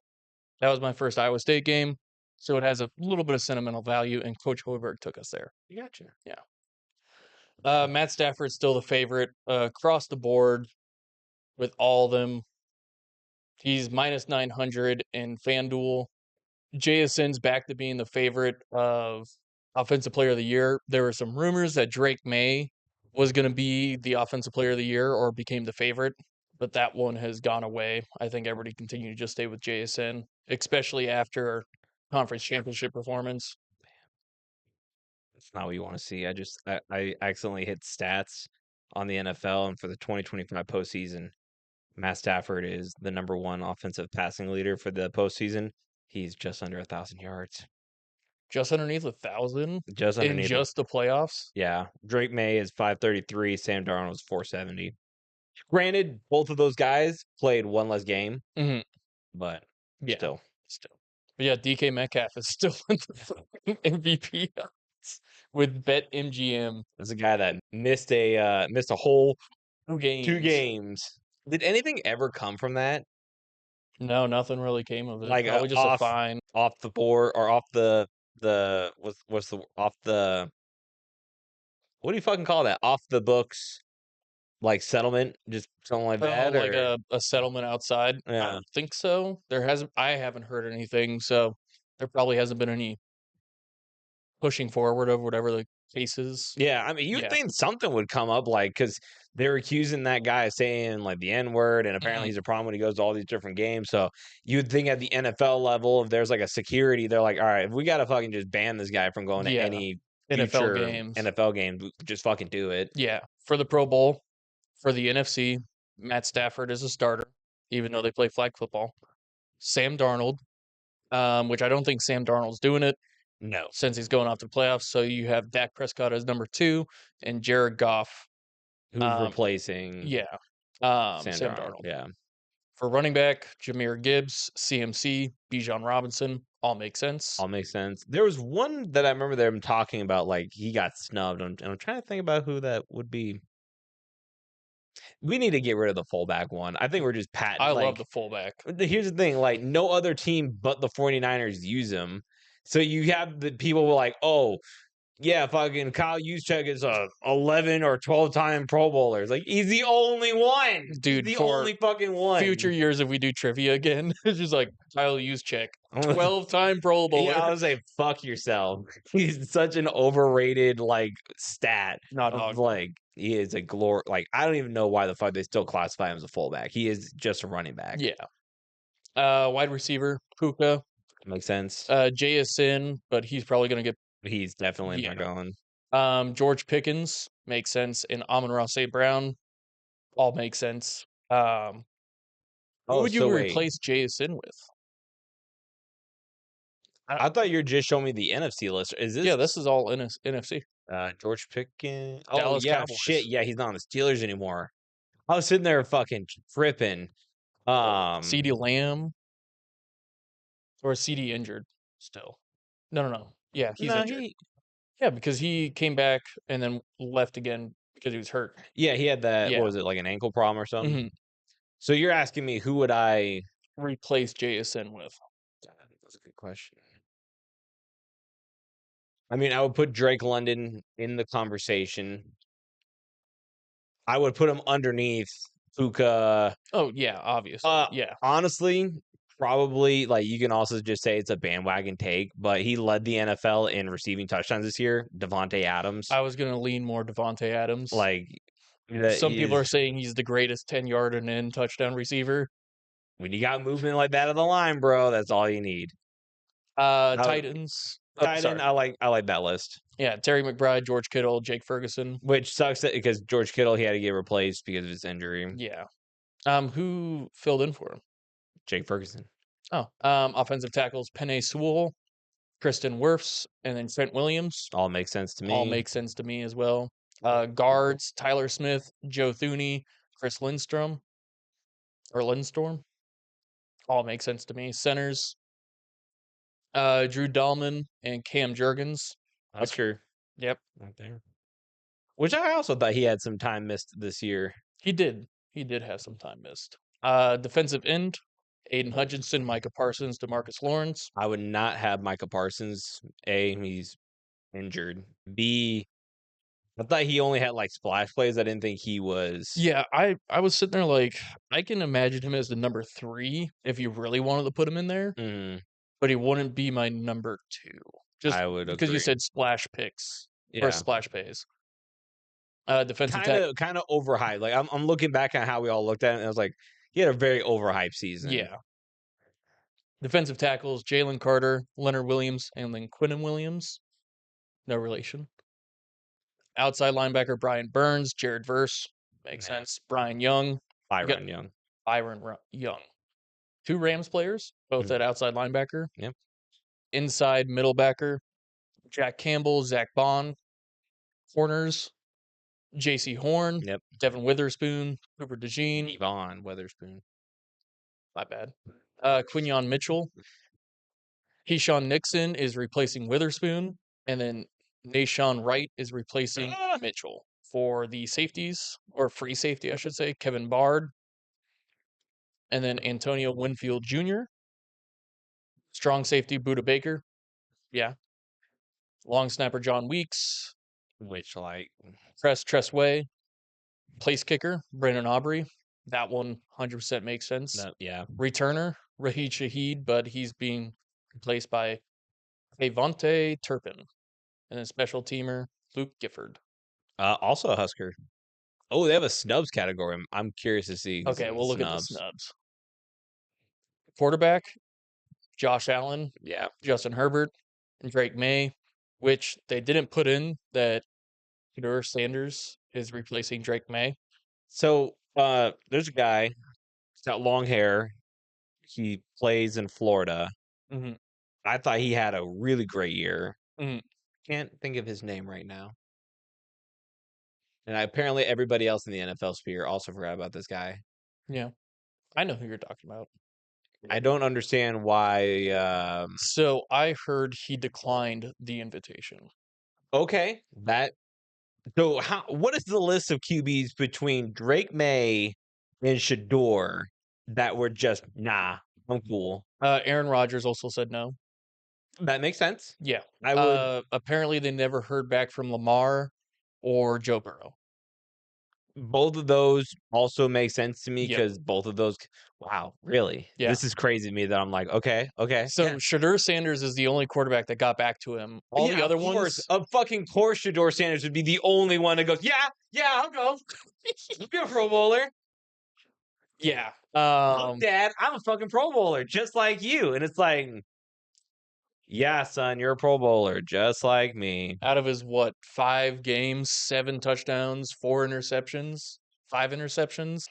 That was my first Iowa State game, so it has a little bit of sentimental value. And Coach Hoiberg took us there. Gotcha. Yeah. Matt Stafford's still the favorite across the board. With all of them, he's minus 900 in FanDuel. JSN's back to being the favorite of Offensive Player of the Year. There were some rumors that Drake May was going to be the Offensive Player of the Year or became the favorite, but that one has gone away. I think everybody continued to just stay with JSN, especially after conference championship performance. That's not what you want to see. I accidentally hit stats on the NFL, and for the 2025 postseason, Matt Stafford is the number 1 offensive passing leader for the postseason. He's just under 1,000 yards. Just underneath 1,000? Just underneath. In just the playoffs? Yeah. Drake May is 533. Sam Darnold is 470. Granted, both of those guys played one less game, but still. But yeah, DK Metcalf is still in the MVP with BetMGM. There's a guy that missed a whole 2 games. 2 games. Did anything ever come from that? No, nothing really came of it. Like Probably just a fine off the board or off the what's the off the what do you fucking call that? Off the books, like settlement, just something like that, like or a settlement outside. I don't think so. I haven't heard anything, so there probably hasn't been any pushing forward of whatever the case is. Yeah, I mean, you'd think something would come up, like, because they're accusing that guy of saying, like, the N-word, and apparently he's a problem when he goes to all these different games, so you'd think at the NFL level, if there's, like, a security, they're like, all right, if we gotta fucking just ban this guy from going to any NFL games, just fucking do it. Yeah, for the Pro Bowl, for the NFC, Matt Stafford is a starter, even though they play flag football. Sam Darnold, which I don't think Sam Darnold's doing it. No. since he's going off to the playoffs. So you have Dak Prescott as number 2 and Jared Goff. Who's replacing Sam Sam Darnold. Yeah. For running back, Jahmyr Gibbs, CMC, Bijan Robinson, all make sense. All makes sense. There was one that I remember them talking about, like he got snubbed. I'm trying to think about who that would be. We need to get rid of the fullback one. I think we're just patting. I love the fullback. Here's the thing, like no other team but the 49ers use him. So you have the people who are like, oh, yeah, fucking Kyle Juszczyk is a 11 or 12-time Pro Bowler. Like he's the only one. Dude, he's the only fucking one. Future years, if we do trivia again, it's just like Kyle Juszczyk, 12-time Pro Bowler. Yeah, I would say fuck yourself. He's such an overrated like stat. Not dog. Like he is a glory. Like I don't even know why the fuck they still classify him as a fullback. He is just a running back. Yeah. Wide receiver Puka. Makes sense. JSN, but he's probably going to get. He's definitely not going. George Pickens makes sense, and Amon-Ra St. Brown all make sense. Who would you replace JSN with? I thought you were just showing me the NFC list. Is this? Yeah, this is all NFC. George Pickens. Dallas yeah, Cowboys. shit. Yeah, he's not on the Steelers anymore. I was sitting there fucking tripping. CeeDee Lamb. Or is CeeDee injured still? No. Yeah, he's injured. Yeah, because he came back and then left again because he was hurt. Yeah, he had that. Yeah. What was it, like an ankle problem or something? Mm-hmm. So you're asking me who would I replace JSN with? That's a good question. I mean, I would put Drake London in the conversation. I would put him underneath Puka. Oh, yeah, obviously. Yeah. Honestly, probably, like, you can also just say it's a bandwagon take, but he led the NFL in receiving touchdowns this year, Davante Adams. I was going to lean more Davante Adams. Like, some people are saying he's the greatest 10-yard and in touchdown receiver. When you got movement like that of the line, bro, that's all you need. Titans. Titan, I like that list. Yeah, Terry McBride, George Kittle, Jake Ferguson. Which sucks because George Kittle, he had to get replaced because of his injury. Yeah. Who filled in for him? Jake Ferguson. Oh, offensive tackles, Penei Sewell, Kristen Wirfs, and then Trent Williams. All makes sense to me. All makes sense to me as well. Guards, Tyler Smith, Joe Thuney, Chris Lindstrom. All makes sense to me. Centers, Drew Dahlman and Cam Jurgens. That's true. Yep. Right there. Which I also thought he had some time missed this year. He did. He did have some time missed. Defensive end, Aiden Hutchinson, Micah Parsons, DeMarcus Lawrence. I would not have Micah Parsons. A, he's injured. B, I thought he only had like splash plays. I didn't think he was. Yeah, I was sitting there like, I can imagine him as the number 3 if you really wanted to put him in there. Mm. But he wouldn't be my number 2. Just I would because agree. You said splash picks or splash plays. Defensive kind of overhyped. Like I'm looking back at how we all looked at it, and I was like, he had a very overhyped season. Yeah. Defensive tackles: Jalen Carter, Leonard Williams, and then Quinnen Williams. No relation. Outside linebacker: Brian Burns, Jared Verse. Makes sense. Brian Young. Byron Young. 2 Rams players, both at outside linebacker. Yep. Inside middle backer: Jack Campbell, Zach Bond. Corners: J.C. Horn, Devin Witherspoon, Cooper DeJean. Yvonne Witherspoon. My bad. Quinyon Mitchell. Keyshawn Nixon is replacing Witherspoon. And then Nashawn Wright is replacing Mitchell. For the safeties, or free safety, I should say, Kevin Bard. And then Antonio Winfield Jr. Strong safety, Budda Baker. Yeah. Long snapper, John Weeks. Which, like... Tressway. Place kicker, Brandon Aubrey. That one 100% makes sense. Yeah. Returner, Raheed Shaheed, but he's being replaced by Avante Turpin. And then special teamer, Luke Gifford. Also a Husker. Oh, they have a snubs category. I'm curious to see. Okay, we'll look at the snubs. Quarterback, Josh Allen. Yeah. Justin Herbert. And Drake May, which they didn't put in that Shedeur Sanders is replacing Drake May. So there's a guy. He's got long hair. He plays in Florida. Mm-hmm. I thought he had a really great year. Mhm. Can't think of his name right now. And apparently everybody else in the NFL sphere also forgot about this guy. Yeah. I know who you're talking about. I don't understand why. So I heard he declined the invitation. Okay, so what is the list of QBs between Drake May and Shador that were just nah? I'm cool. Aaron Rodgers also said no. That makes sense. Yeah. I would. Apparently they never heard back from Lamar or Joe Burrow. Both of those also make sense to me Yep. because both of those. Wow, really? Yeah. This is crazy to me that I'm like, okay. So yeah. Shador Sanders is the only quarterback that got back to him. All the other ones, of fucking course, Shador Sanders would be the only one that goes, yeah, I'll go. Be a Pro Bowler. yeah. Look, Dad, I'm a fucking Pro Bowler, just like you. And it's like, yeah, son, you're a Pro Bowler, just like me. Out of his 5 games, 7 touchdowns, 4 interceptions, 5 interceptions.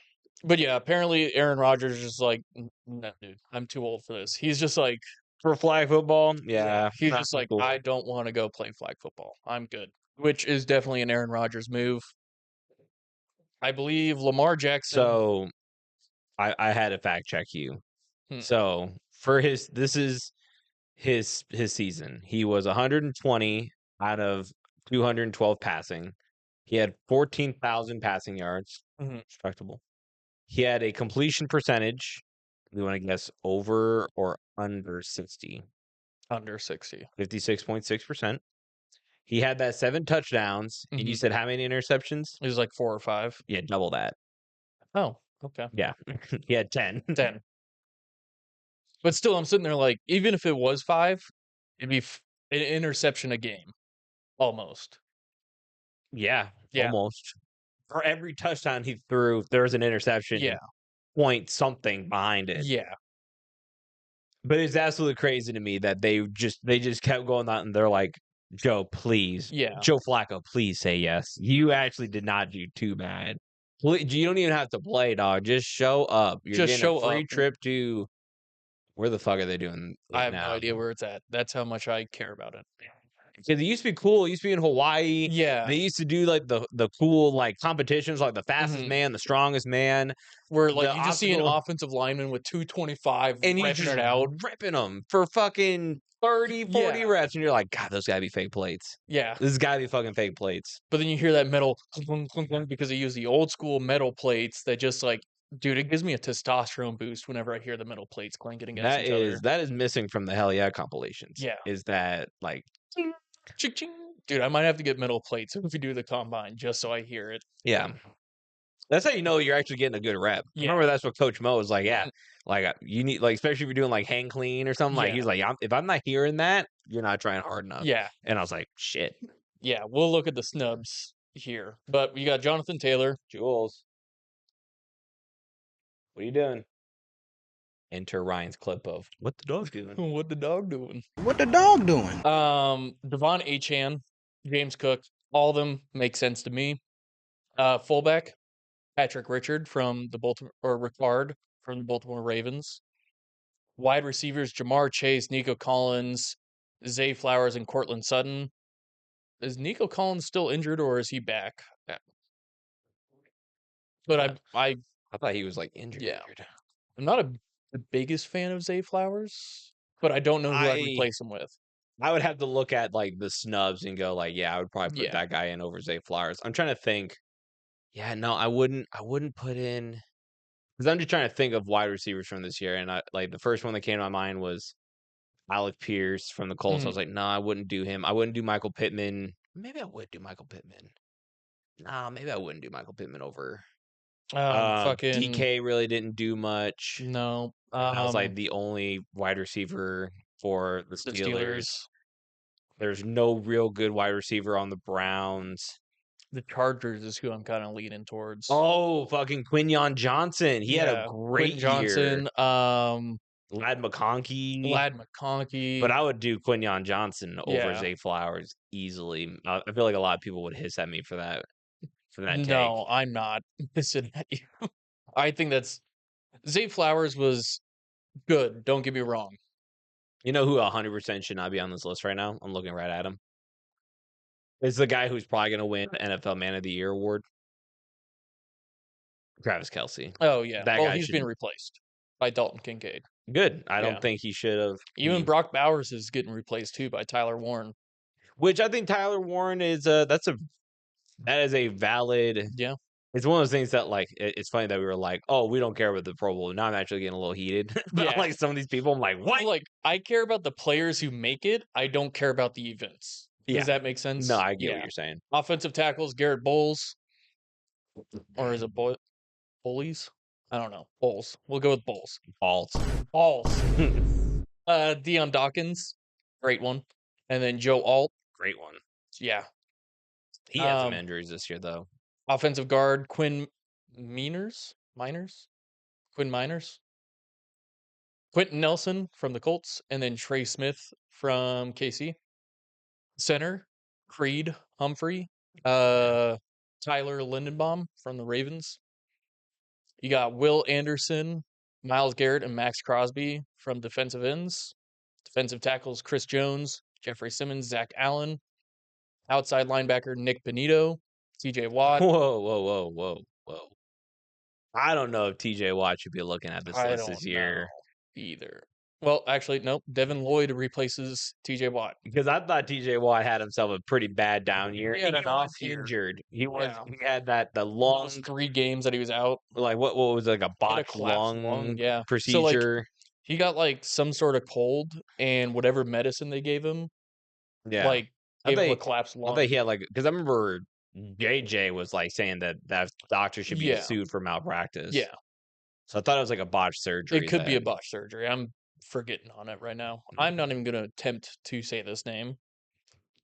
But yeah, apparently Aaron Rodgers is just like, no, dude, I'm too old for this. He's just like, For flag football, yeah. he's just like, cool. I don't want to go play flag football. I'm good. Which is definitely an Aaron Rodgers move. I believe Lamar Jackson. So I had to fact check you. So for this is his season. He was 120 out of 212 passing. He had 14,000 passing yards. Respectable. He had a completion percentage. We want to guess over or under 60. Under 60. 56.6%. He had that 7 touchdowns. And you said how many interceptions? It was like 4 or 5. Yeah, double that. Oh, okay. Yeah. He had 10. 10. But still, I'm sitting there like, even if it was 5, it'd be an interception a game. Almost. Yeah, almost. For every touchdown he threw, there was an interception. Yeah. Point something behind it. Yeah. But it's absolutely crazy to me that they just kept going on and they're like, Joe, please. Yeah. Joe Flacco, please say yes. You actually did not do too bad. You don't even have to play, dog. Just show up. You're Just getting show a free up. trip to where the fuck are they doing? I have no idea where it's at. That's how much I care about it. Because it used to be cool. It used to be in Hawaii. Yeah. They used to do like the cool like competitions, like the fastest man, the strongest man. Where like you just see an offensive lineman with 225 and repping he's just it out, ripping them for fucking 30, 40 reps, and you're like, God, those gotta be fake plates. Yeah. This has gotta be fucking fake plates. But then you hear that metal clunk, clunk, clunk, because they use the old school metal plates that just like, dude, it gives me a testosterone boost whenever I hear the metal plates clanking against each other. That is missing from the Hell Yeah compilations. Yeah. Is that like ching, ching. Dude, I might have to get metal plates if we do the combine just so I hear it. Yeah. That's how you know you're actually getting a good rep. Yeah. Remember, that's what Coach Mo was like. Yeah, like you need, like, especially if you're doing like hang clean or something. Like he's like, if I'm not hearing that, you're not trying hard enough. Yeah. And I was like, shit. Yeah, we'll look at the snubs here, but you got Jonathan Taylor, Jules. What are you doing? Enter Ryan's clip of what the dog doing. What the dog doing? What the dog doing? Devon Achane, James Cook, all of them make sense to me. Fullback, Patrick Richard from the Ricard from the Baltimore Ravens. Wide receivers, Jamar Chase, Nico Collins, Zay Flowers, and Cortland Sutton. Is Nico Collins still injured or is he back? Yeah. But I thought he was like injured. Yeah. I'm not the biggest fan of Zay Flowers, but I don't know who I'd replace him with. I would have to look at like the snubs and go like, yeah, I would probably put that guy in over Zay Flowers. I'm trying to think. Yeah, no, I wouldn't put in, because I'm just trying to think of wide receivers from this year, and the first one that came to my mind was Alec Pierce from the Colts. I was like, no, I wouldn't do him. I wouldn't do Michael Pittman. Maybe I would do Michael Pittman. Nah, maybe I wouldn't do Michael Pittman over. Fucking DK really didn't do much. No, I was like the only wide receiver for the Steelers. There's no real good wide receiver on the Browns. The Chargers is who I'm kind of leaning towards. Oh, fucking Quinyon Johnson. He had a great Johnson, year. Lad McConkey. But I would do Quinyon Johnson over Zay Flowers easily. I feel like a lot of people would hiss at me for that. No, I'm not hissing at you. I think Zay Flowers was good. Don't get me wrong. You know who 100% should not be on this list right now? I'm looking right at him. It's the guy who's probably going to win NFL Man of the Year award. Travis Kelce. Oh, yeah. That Well, guy he's should. being replaced by Dalton Kincaid. Good. I Yeah. don't think he should have. Even Brock Bowers is getting replaced too by Tyler Warren. Which I think Tyler Warren is that is a valid. Yeah. It's one of those things that like it's funny that we were like, oh, we don't care about the Pro Bowl. Now I'm actually getting a little heated. Yeah. Like some of these people, I'm like, what? Like I care about the players who make it. I don't care about the events. Yeah. Does that make sense? No, I get what you're saying. Offensive tackles, Garrett Bowles. Or is it Bullies? I don't know. Bowles. We'll go with Bowles. Balls. Deion Dawkins. Great one. And then Joe Alt. Great one. Yeah. He had some injuries this year, though. Offensive guard, Quinn Miners? Quinn Miners? Quentin Nelson from the Colts, and then Trey Smith from KC. Center, Creed Humphrey. Tyler Lindenbaum from the Ravens. You got Will Anderson, Myles Garrett, and Max Crosby from defensive ends. Defensive tackles, Chris Jones, Jeffrey Simmons, Zach Allen. Outside linebacker, Nick Benito, TJ Watt. Whoa. I don't know if TJ Watt should be looking at this list this year either. Well, actually, nope. Devin Lloyd replaces TJ Watt. Because I thought TJ Watt had himself a pretty bad down year. He had an off year. Injured. He had the long 3 games that he was out. Like what was like a botched lung procedure. So, like, he got like some sort of cold, and whatever medicine they gave him, like gave him a collapsed lung. I think he had because I remember JJ was like saying that doctor should be sued for malpractice. Yeah. So I thought it was like a botched surgery. It could be a botched surgery. I'm forgetting on it right now. I'm not even going to attempt to say this name.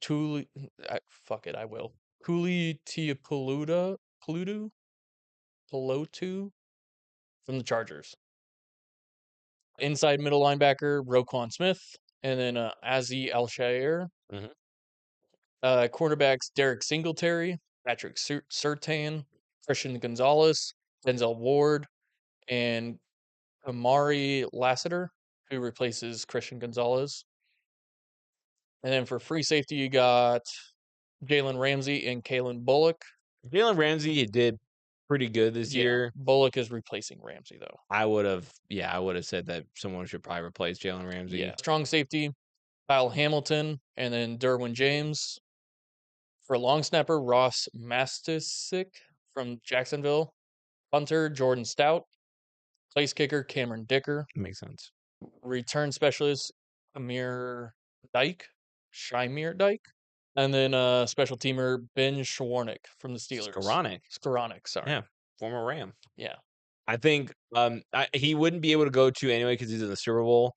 Fuck it, I will. Kuli Tiapelutu from the Chargers. Inside middle linebacker, Roquan Smith, and then Azie Al-Shair. Cornerbacks, Derek Singletary, Patrick Surtain, Christian Gonzalez, Denzel Ward, and Amari Lassiter, who replaces Christian Gonzalez. And then for free safety, you got Jalen Ramsey and Kalen Bullock. Jalen Ramsey did pretty good this year. Bullock is replacing Ramsey, though. I would have said that someone should probably replace Jalen Ramsey. Yeah. Strong safety, Kyle Hamilton, and then Derwin James. For long snapper, Ross Mastisic from Jacksonville. Punter, Jordan Stout. Place kicker, Cameron Dicker. Makes sense. Return specialist, Shimir Dyke. And then special teamer, Ben Schwarnick from the Steelers. Skoranek, sorry. Yeah, former Ram. Yeah. I think he wouldn't be able to go to anyway because he's in the Super Bowl.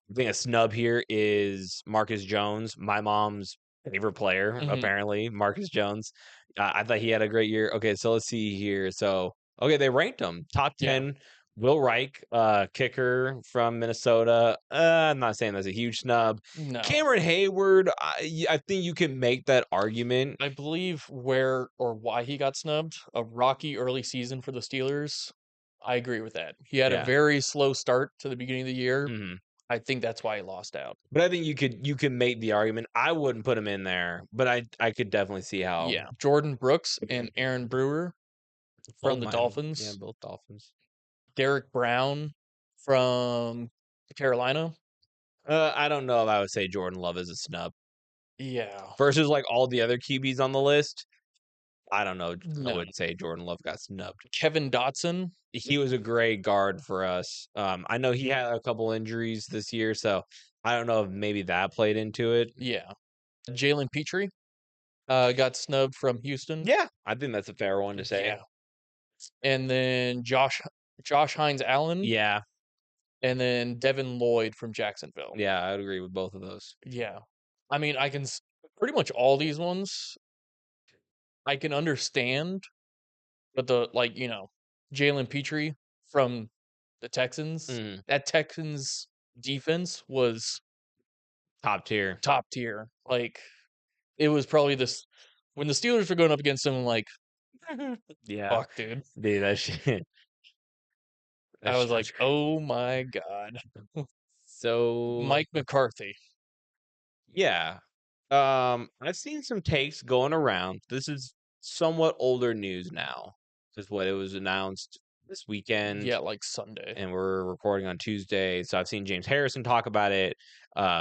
I think a snub here is Marcus Jones, my mom's favorite player, apparently, Marcus Jones. I thought he had a great year. Okay, so let's see here. So, they ranked him. Top 10, Will Reich, kicker from Minnesota. I'm not saying that's a huge snub. No. Cameron Hayward, I think you can make that argument. I believe where or why he got snubbed, a rocky early season for the Steelers. I agree with that. He had a very slow start to the beginning of the year. I think that's why he lost out. But I think you can make the argument. I wouldn't put him in there, but I could definitely see how. Yeah. Jordan Brooks and Aaron Brewer from the Dolphins. Yeah, both Dolphins. Derek Brown from Carolina. I don't know if I would say Jordan Love is a snub. Yeah. Versus like all the other QBs on the list. I don't know. No. I wouldn't say Jordan Love got snubbed. Kevin Dotson. He was a great guard for us. I know he had a couple injuries this year, so I don't know if maybe that played into it. Yeah. Jalen Petrie got snubbed from Houston. Yeah, I think that's a fair one to say. Yeah. And then Josh Hines Allen. Yeah. And then Devin Lloyd from Jacksonville. Yeah, I would agree with both of those. Yeah. I mean, I can pretty much all these ones I can understand, but Jalen Petrie from the Texans, that Texans defense was top tier. Like, it was probably this when the Steelers were going up against them, like, fuck, dude. Dude, that shit. I was like, oh my God. So Mike McCarthy. yeah. I've seen some takes going around. This is somewhat older news now. Is what it was announced this weekend. Yeah, like Sunday. And we're recording on Tuesday. So I've seen James Harrison talk about it.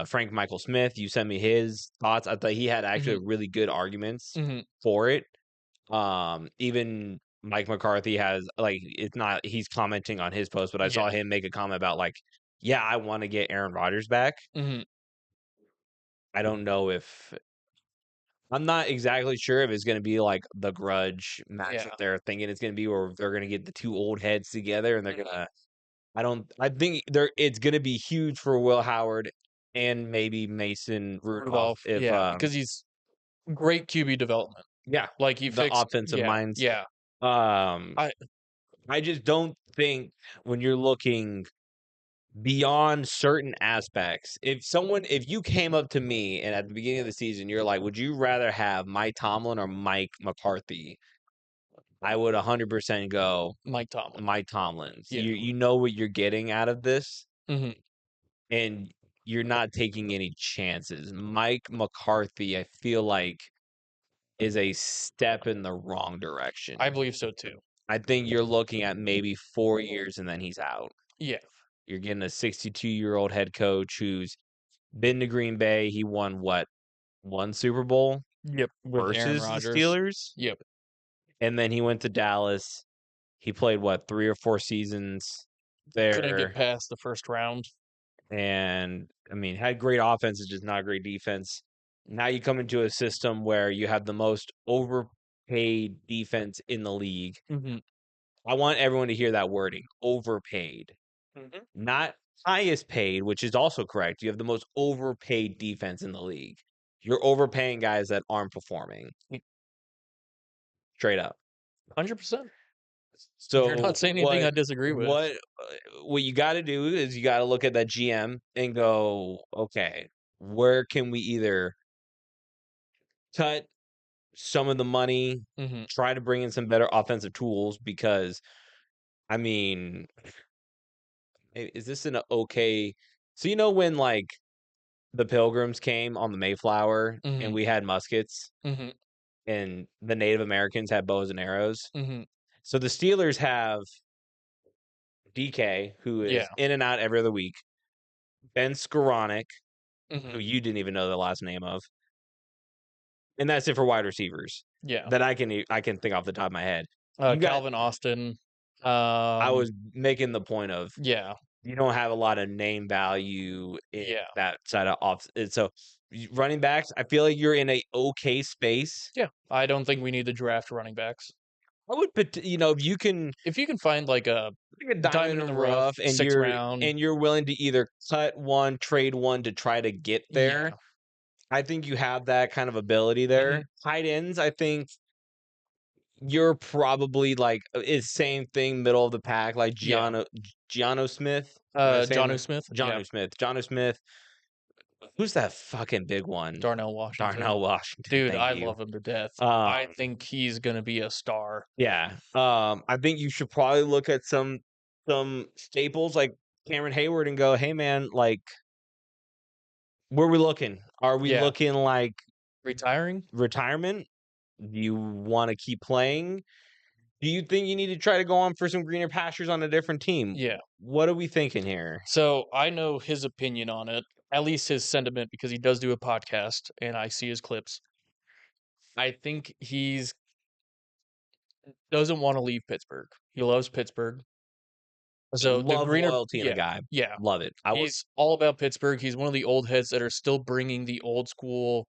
Frank Michael Smith, you sent me his thoughts. I thought he had actually really good arguments for it. Even Mike McCarthy has it's not he's commenting on his post, but I saw him make a comment about yeah, I want to get Aaron Rodgers back. I don't know if I'm not exactly sure if it's going to be like the grudge match that they're thinking it's going to be, or they're going to get the two old heads together and they're going to. I think it's going to be huge for Will Howard and maybe Mason Rudolph because he's great QB development. Yeah, like he the fixed offensive minds. Yeah, I just don't think when you're looking beyond certain aspects, if you came up to me and at the beginning of the season you're like, would you rather have Mike Tomlin or Mike McCarthy? I would 100% go Mike Tomlin. Mike Tomlin. So Yeah. you know what you're getting out of this, and you're not taking any chances. Mike McCarthy, I feel like, is a step in the wrong direction. I believe so too. I think you're looking at maybe 4 years and then he's out. Yeah. You're getting a 62-year-old head coach who's been to Green Bay. He won one Super Bowl? Yep. With Aaron versus the Rodgers. Steelers? Yep. And then he went to Dallas. He played 3 or 4 seasons there. Couldn't get past the first round. And I mean, had great offense, just not great defense. Now you come into a system where you have the most overpaid defense in the league. I want everyone to hear that wording, overpaid. Not highest paid, which is also correct. You have the most overpaid defense in the league. You're overpaying guys that aren't performing. Straight up. 100%. So you're not saying anything I disagree with. What you got to do is you got to look at that GM and go, okay, where can we either cut some of the money, try to bring in some better offensive tools? Because, I mean, is this an okay? So when the Pilgrims came on the Mayflower and we had muskets and the Native Americans had bows and arrows. So the Steelers have DK, who is in and out every other week. Ben Skoranek, who you didn't even know the last name of. And that's it for wide receivers. Yeah. That I can think off the top of my head. Calvin Austin. I was making the point of you don't have a lot of name value in that side of off. So running backs, I feel like you're in a okay space. Yeah. I don't think we need to draft running backs. I would put, if you can find like a diamond in the rough and you're willing to either cut one, trade one to try to get there. Yeah. I think you have that kind of ability there. Tight ends, I think you're probably it's same thing, middle of the pack, like Gianno Smith. Jonnu Smith. Who's that fucking big one? Darnell Washington. Dude, I love him to death. I think he's gonna be a star. Yeah. I think you should probably look at some staples like Cameron Hayward and go, hey man, where are we looking? Are we looking like retirement? Do you want to keep playing? Do you think you need to try to go on for some greener pastures on a different team? Yeah. What are we thinking here? So I know his opinion on it, at least his sentiment, because he does do a podcast and I see his clips. I think he's doesn't want to leave Pittsburgh. He loves Pittsburgh. So love the greener loyalty in a guy. Yeah. Love it. He's all about Pittsburgh. He's one of the old heads that are still bringing the old school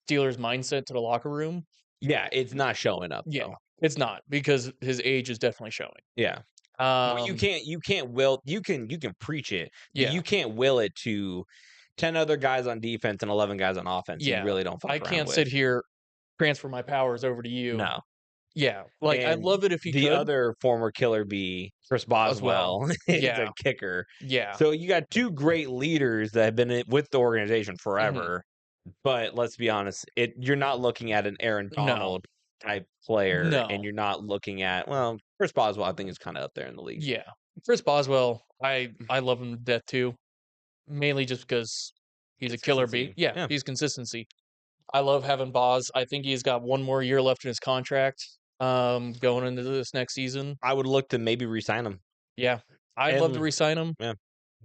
Steelers mindset to the locker room. Yeah, it's not showing up. Yeah, though. It's not, because his age is definitely showing. Yeah. You can't will you can preach it. Yeah. You can't will it to 10 other guys on defense and 11 guys on offense. Yeah. You really don't fuck I can't sit here, transfer my powers over to you. No. Yeah. I'd love it if he could. The other former killer bee, Chris Boswell, is a kicker. Yeah. So you got two great leaders that have been with the organization forever. But let's be honest, you're not looking at an Aaron Donald type player, and you're not looking at Chris Boswell. I think is kind of up there in the league. Yeah, Chris Boswell, I love him to death too. mainly just because he's a killer bee. Yeah. He's consistency. I love having Boz. I think he's got one more year left in his contract going into this next season. I would look to maybe re-sign him. Yeah, I'd love to re-sign him. Yeah.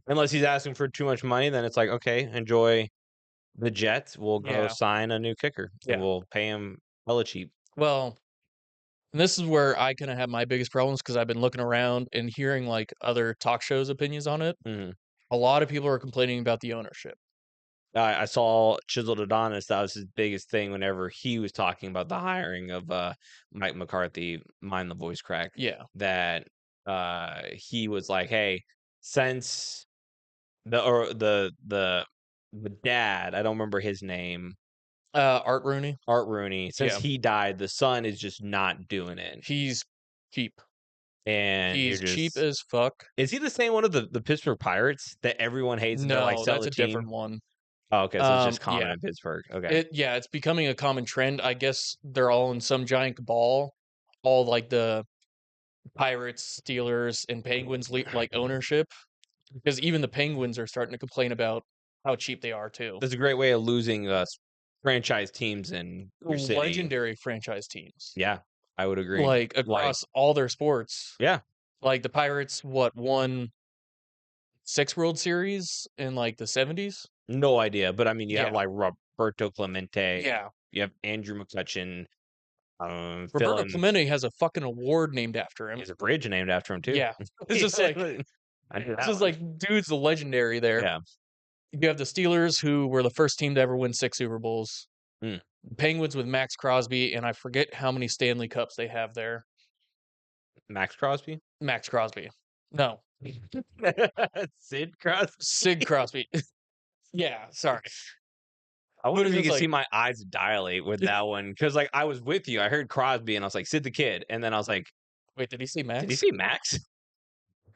Unless he's asking for too much money, then it's like, okay, enjoy the Jets. We'll go sign a new kicker. And we'll pay him hella cheap. Well, and this is where I kind of have my biggest problems because I've been looking around and hearing like other talk shows' opinions on it. Mm-hmm. A lot of people are complaining about the ownership. I saw Chiseled Adonis. That was his biggest thing whenever he was talking about the hiring of Mike McCarthy. Mind the voice crack. Yeah. That he was like, hey, since the dad, I don't remember his name. Art Rooney. Art Rooney. Since he died, the son is just not doing it. He's cheap. And he's cheap as fuck. Is he the same one of the Pittsburgh Pirates that everyone hates? No, like that's a different one. Oh, okay, so it's just common in Pittsburgh. Okay. It's becoming a common trend. I guess they're all in some giant cabal. All like the Pirates, Steelers, and Penguins like ownership. Because even the Penguins are starting to complain about how cheap they are too. That's a great way of losing franchise teams in your city. Legendary franchise teams. Yeah, I would agree. Like across all their sports. Yeah. Like the Pirates, won 6 World Series in like the 70s? No idea, but I mean, you have like Roberto Clemente. Yeah. You have Andrew McCutchen. Roberto Clemente has a fucking award named after him. He has a bridge named after him too. Yeah. It's just like dude's the legendary there. Yeah. You have the Steelers, who were the first team to ever win 6 Super Bowls. Penguins with Max Crosby, and I forget how many Stanley Cups they have there. Max Crosby? Max Crosby. No. Sid Crosby? Sid Crosby. Yeah, sorry. I wonder if you can see my eyes dilate with that one. Because, like, I was with you. I heard Crosby, and I was like, Sid the Kid. And then I was like... Wait, did he say Max? Did he say Max?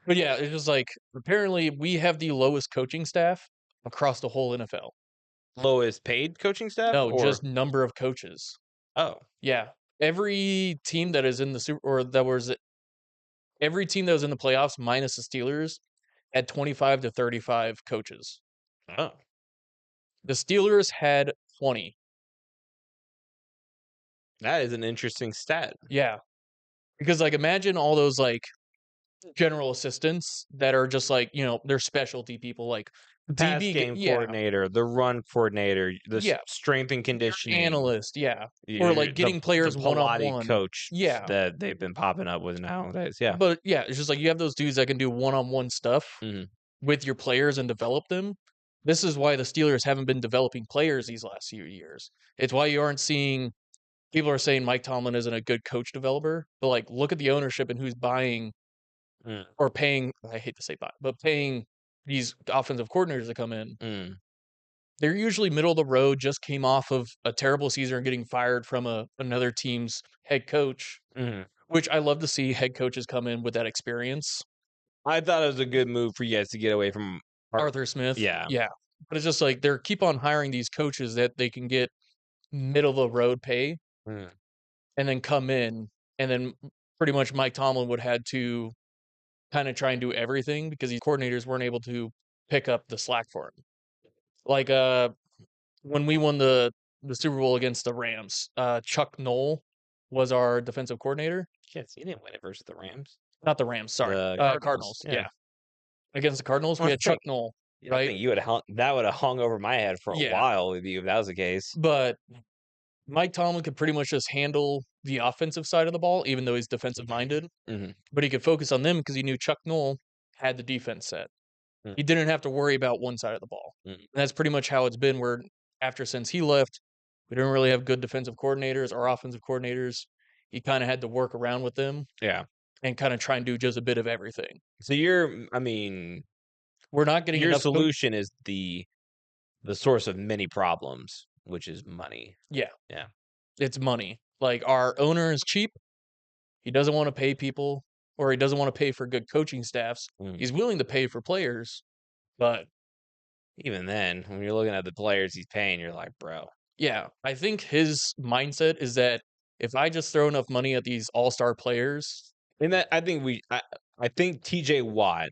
But yeah, it was like, apparently we have the lowest coaching staff across the whole NFL. Lowest paid coaching staff? No, just number of coaches. Oh. Yeah. Every team that is in the every team that was in the playoffs minus the Steelers had 25 to 35 coaches. Oh. The Steelers had 20. That is an interesting stat. Yeah. Because like imagine all those like general assistants that are just like, they're specialty people like pass game coordinator, the run coordinator, the strength and conditioning analyst, or like getting players one-on-one coach, that they've been popping up with nowadays. Yeah, but it's just like you have those dudes that can do one-on-one stuff with your players and develop them. This is why the Steelers haven't been developing players these last few years. It's why you aren't seeing people are saying Mike Tomlin isn't a good coach developer, but like look at the ownership and who's buying or paying. I hate to say buy, but paying these offensive coordinators to come in. They're usually middle of the road, just came off of a terrible season and getting fired from another team's head coach, which I love to see head coaches come in with that experience. I thought it was a good move for you guys to get away from Arthur Smith. Yeah. But it's just like they're keep on hiring these coaches that they can get middle of the road pay and then come in. And then pretty much Mike Tomlin would had to kind of try and do everything because these coordinators weren't able to pick up the slack for him. Like when we won the Super Bowl against the Rams, Chuck Noll was our defensive coordinator. Yes, he didn't win it versus the Rams. Not the Rams, sorry. Cardinals. Yeah. Against the Cardinals, we had Chuck Noll. Right? I think you would have hung over my head for a while with you if that was the case. But Mike Tomlin could pretty much just handle the offensive side of the ball, even though he's defensive minded. But he could focus on them because he knew Chuck Noll had the defense set. He didn't have to worry about one side of the ball. And that's pretty much how it's been where since he left, we didn't really have good defensive coordinators or offensive coordinators. He kind of had to work around with them. Yeah. And kind of try and do just a bit of everything. So we're not getting your solution is the source of many problems, which is money. Yeah. It's money. Like our owner is cheap. He doesn't want to pay people, or he doesn't want to pay for good coaching staffs. He's willing to pay for players, but even then, when you're looking at the players he's paying, you're like, bro. Yeah, I think his mindset is that if I just throw enough money at these all-star players, and that I think TJ Watt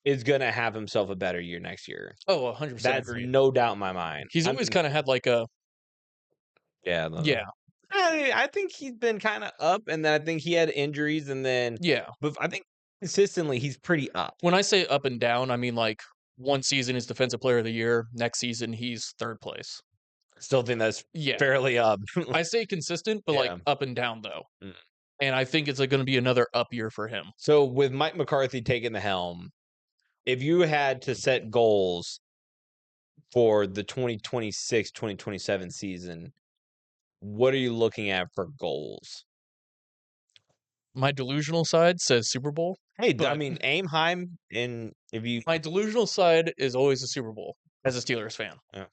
is going to have himself a better year next year. Oh, 100% That's agreed. no doubt in my mind. He's always kind of had like a yeah. yeah. I think he's been kind of up, and then I think he had injuries, and then but I think consistently he's pretty up. When I say up and down, I mean like one season is Defensive Player of the Year, next season he's third place. Still think that's fairly up. I say consistent, but like up and down though. Mm. And I think it's like going to be another up year for him. So with Mike McCarthy taking the helm, if you had to set goals for the 2026-2027 season, what are you looking at for goals? My delusional side says Super Bowl. Hey, I mean, aim high, and if you... My delusional side is always a Super Bowl as a Steelers fan. Yeah.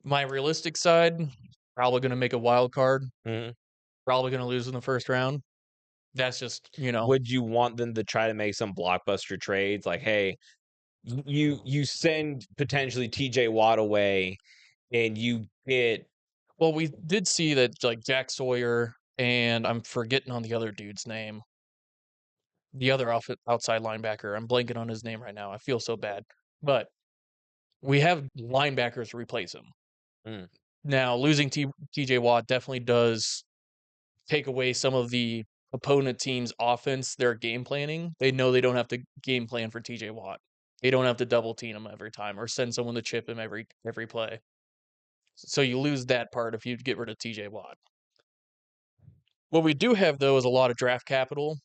My realistic side, probably going to make a wild card. Mm-hmm. Probably going to lose in the first round. That's just, Would you want them to try to make some blockbuster trades? Like, hey, you send potentially TJ Watt away, and you get... Well, we did see that like Jack Sawyer, and I'm forgetting on the other dude's name. The other outside linebacker. I'm blanking on his name right now. I feel so bad. But we have linebackers to replace him. Mm. Now, losing TJ Watt definitely does take away some of the opponent team's offense, their game planning. They know they don't have to game plan for TJ Watt. They don't have to double team him every time or send someone to chip him every play. So you lose that part if you get rid of TJ Watt. What we do have, though, is a lot of draft capital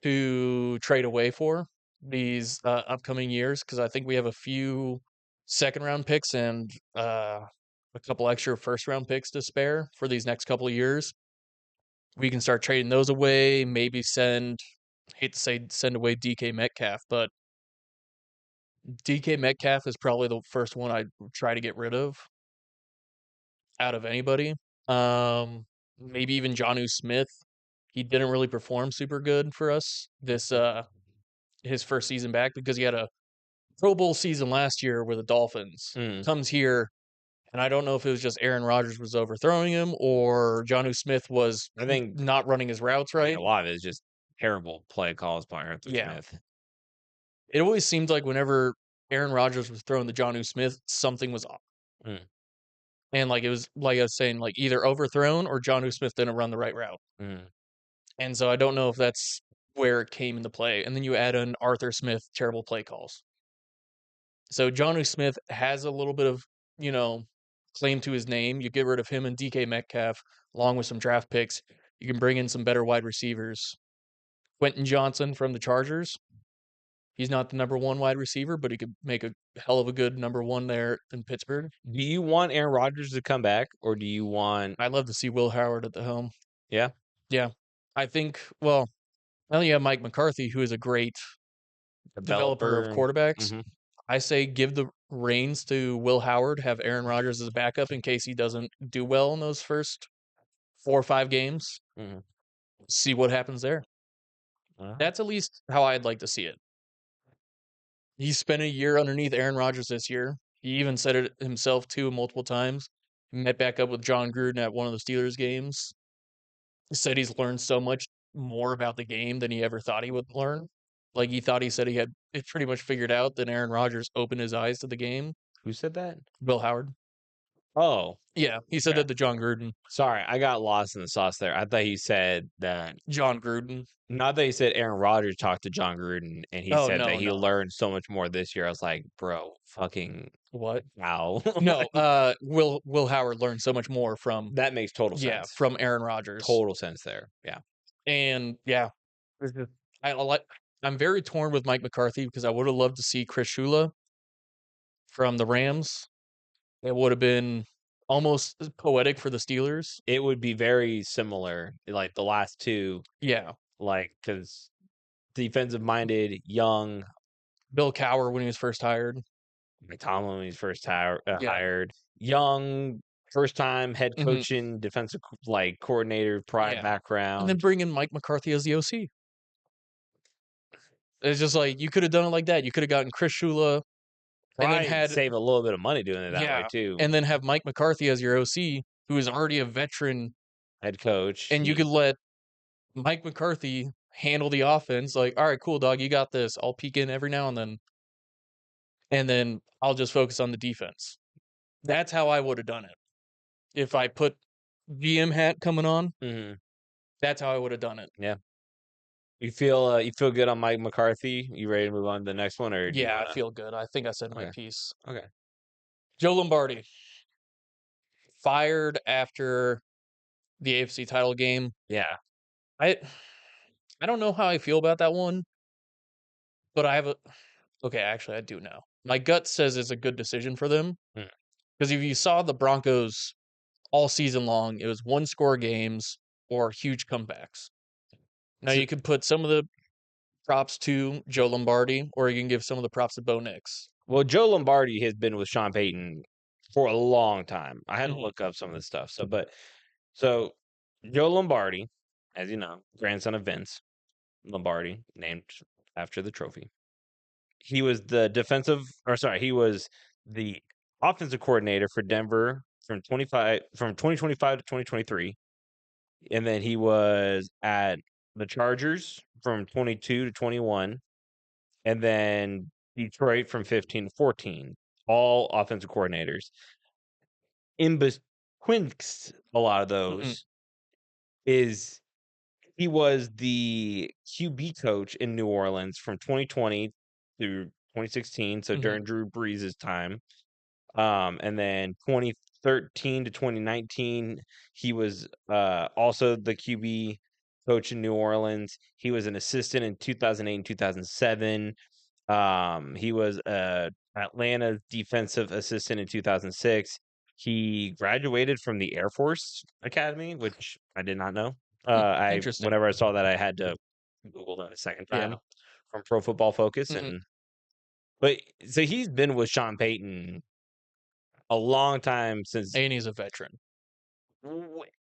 to trade away for these upcoming years, because I think we have a few second-round picks and a couple extra first-round picks to spare for these next couple of years. We can start trading those away, maybe send away DK Metcalf, but DK Metcalf is probably the first one I'd try to get rid of out of anybody. Maybe even Jonnu Smith. He didn't really perform super good for us this his first season back, because he had a Pro Bowl season last year with the Dolphins. Comes here, and I don't know if it was just Aaron Rodgers was overthrowing him or Jonnu Smith was, I think, not running his routes right. A lot of it is just terrible play calls by Arthur Smith. It always seemed like whenever Aaron Rodgers was throwing the Jonnu Smith, something was off. And like it was like I was saying, like either overthrown or Jonnu Smith didn't run the right route. And so I don't know if that's where it came into play. And then you add in Arthur Smith, terrible play calls. So Jonnu Smith has a little bit of, claim to his name. You get rid of him and DK Metcalf, along with some draft picks. You can bring in some better wide receivers. Quentin Johnson from the Chargers. He's not the number one wide receiver, but he could make a hell of a good number one there in Pittsburgh. Do you want Aaron Rodgers to come back, or do you want... I'd love to see Will Howard at the helm. Yeah? Yeah. I think, well, now you have Mike McCarthy, who is a great developer of quarterbacks. I say give the reins to Will Howard, have Aaron Rodgers as a backup in case he doesn't do well in those first 4 or 5 games. See what happens there. That's at least how I'd like to see it. He spent a year underneath Aaron Rodgers this year. He even said it himself, too, multiple times. He met back up with John Gruden at one of the Steelers games. He said he's learned so much more about the game than he ever thought he would learn. Like, he said he had it pretty much figured out. Then Aaron Rodgers opened his eyes to the game. Who said that? Will Howard. Oh. Yeah, he said that to John Gruden. Sorry, I got lost in the sauce there. I thought he said that... John Gruden. Not that he said Aaron Rodgers talked to John Gruden, and he said that he learned so much more this year. I was like, bro, fucking... What? Wow. No, Will Howard learned so much more from... That makes total sense. Yeah, from Aaron Rodgers. Total sense there, yeah. And, yeah. I'm very torn with Mike McCarthy, because I would have loved to see Chris Shula from the Rams. It would have been almost poetic for the Steelers. It would be very similar, like the last two. Yeah. Like, because defensive-minded, young. Bill Cowher when he was first hired. Tomlin when he was first hired. Young, first-time head coaching, defensive coordinator, background. And then bring in Mike McCarthy as the OC. It's just like, you could have done it like that. You could have gotten Chris Shula. And then save a little bit of money doing it that way, too. And then have Mike McCarthy as your OC, who is already a veteran head coach. And you could let Mike McCarthy handle the offense. Like, all right, cool, dog, you got this. I'll peek in every now and then I'll just focus on the defense. That's how I would have done it. If I put GM hat coming on, that's how I would have done it. Yeah. You feel good on Mike McCarthy? You ready to move on to the next one, or Yeah, I feel good. I think I said my piece. Okay. Joe Lombardi fired after the AFC title game. Yeah. I don't know how I feel about that one, but actually I do know. My gut says it's a good decision for them. Because if you saw the Broncos all season long, it was 1-score games or huge comebacks. Now you could put some of the props to Joe Lombardi, or you can give some of the props to Bo Nix. Well, Joe Lombardi has been with Sean Payton for a long time. I had to look up some of this stuff. So Joe Lombardi, as you know, grandson of Vince Lombardi, named after the trophy. He was the he was the offensive coordinator for Denver from 2025 to 2023. And then he was at the Chargers from 22 to 21. And then Detroit from 15 to 14. All offensive coordinators. In between a lot of those is he was the QB coach in New Orleans from 2020 through 2016, so during Drew Brees' time. And then 2013 to 2019, he was also the QB coach in New Orleans. He was an assistant in 2008 and 2007. He was Atlanta's defensive assistant in 2006. He graduated from the Air Force Academy, which I did not know. Interesting. Whenever I saw that, I had to Google that a second time from Pro Football Focus. But so he's been with Sean Payton a long time since. And he's a veteran.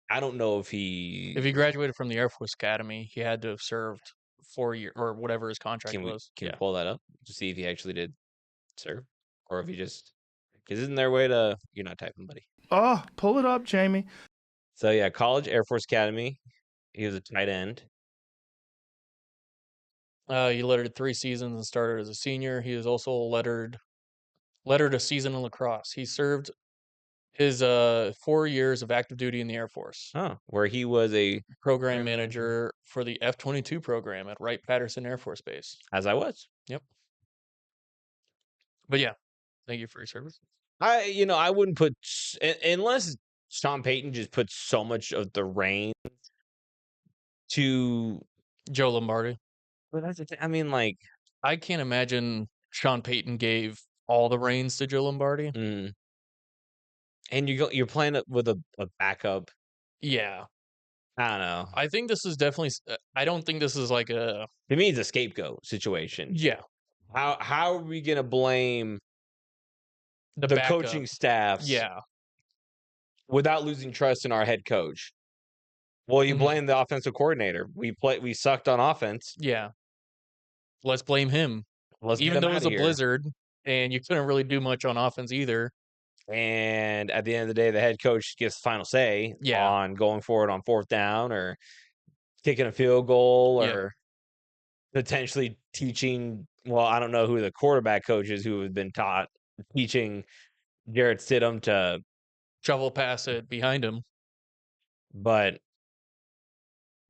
I don't know if he graduated from the Air Force Academy, he had to have served 4 years or whatever his contract was. Can we pull that up to see if he actually did serve, or if he just, because isn't there a way to, you're not typing, buddy. Oh, pull it up, Jamie. So yeah, college Air Force Academy. He was a tight end. He lettered 3 seasons and started as a senior. He was also lettered a season in lacrosse. He served his 4 years of active duty in the Air Force. Oh, where he was a program manager for the F-22 program at Wright-Patterson Air Force Base. As I was. Yep. But yeah, thank you for your service. I wouldn't put, unless Sean Payton just puts so much of the reins to Joe Lombardi. But that's the thing. I mean, like, I can't imagine Sean Payton gave all the reins to Joe Lombardi. And you're playing it with a backup. Yeah. I don't know. I think this is definitely. I don't think this is like a. To me, it's a scapegoat situation. Yeah. How are we gonna blame the coaching staffs? Yeah. Without losing trust in our head coach. Well, you blame the offensive coordinator. We sucked on offense. Yeah. Let's blame him. Even though it was a blizzard and you couldn't really do much on offense either. And at the end of the day, the head coach gets the final say on going forward on 4th down or kicking a field goal or potentially teaching. Well, I don't know who the quarterback coaches who have been taught teaching Jarrett Stidham to shovel pass it behind him. But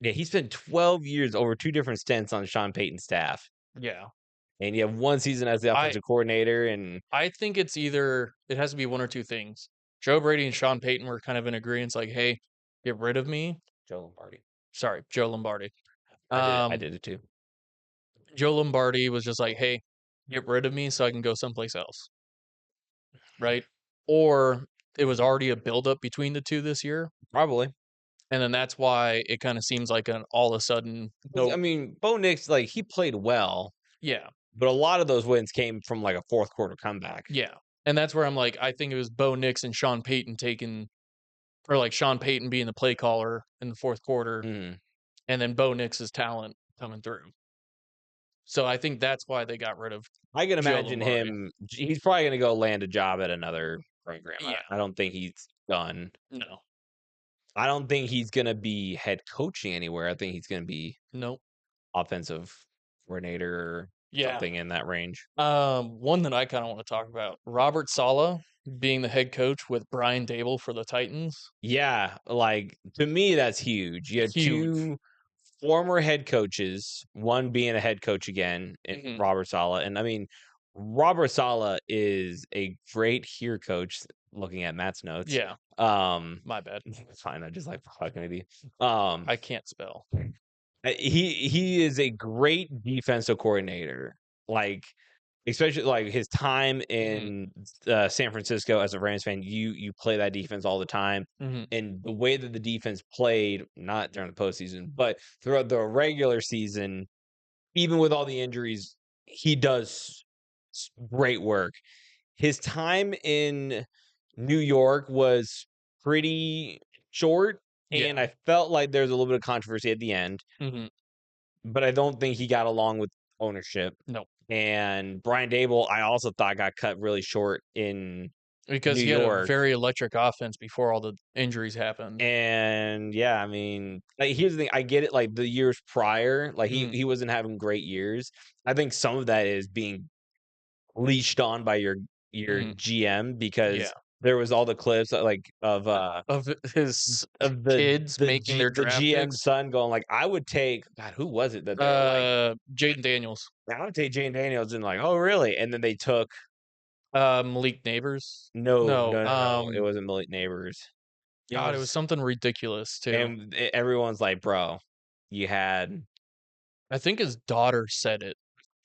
yeah, he spent 12 years over 2 different stints on Sean Payton's staff. Yeah. And you have 1 season as the offensive coordinator. And I think it has to be one or two things. Joe Brady and Sean Payton were kind of in agreement, like, hey, get rid of me. Joe Lombardi. Sorry, Joe Lombardi. I did it too. Joe Lombardi was just like, hey, get rid of me so I can go someplace else. Right? Or it was already a buildup between the two this year. Probably. And then that's why it kind of seems like an all of a sudden. I mean, Bo Nix, like, he played well. Yeah. But a lot of those wins came from like a 4th quarter comeback. Yeah. And that's where I'm like, I think it was Bo Nix and Sean Payton Sean Payton being the play caller in the 4th quarter. And then Bo Nix's talent coming through. So I think that's why they got rid of. I can imagine him. He's probably going to go land a job at another program. Yeah. I don't think he's done. No. I don't think he's going to be head coaching anywhere. I think he's going to be. Nope. offensive coordinator or something in that range. One that I kind of want to talk about, Robert Saleh being the head coach with Brian Dable for the Titans. Yeah, like to me, that's huge. You had Huge. 2 former head coaches, one being a head coach again, and Robert Saleh. And I mean, Robert Saleh is a great here coach. Looking at Matt's notes, Yeah. My bad. It's fine. I just like fucking with you. I can't spell. He is a great defensive coordinator. Like, especially like his time in San Francisco as a Rams fan, you play that defense all the time, and the way that the defense played, not during the postseason, but throughout the regular season, even with all the injuries, he does great work. His time in New York was pretty short, and I felt like there's a little bit of controversy at the end, but I don't think he got along with ownership. No. And Brian Dable, I also thought got cut really short in because New he had a York. very electric offense before all the injuries happened. And yeah, I mean, like here's the thing, I get it. Like the years prior, like he wasn't having great years. I think some of that is being leashed on by your GM because there was all the clips of his of the kids making their draft GM picks. son going like, I would take God, who was it that they were like Jaden Daniels. I would take Jane Daniels and like, oh really? And then they took Malik Neighbors. No. It wasn't Malik Neighbors. It was something ridiculous too. And everyone's like, bro, you had. I think his daughter said it.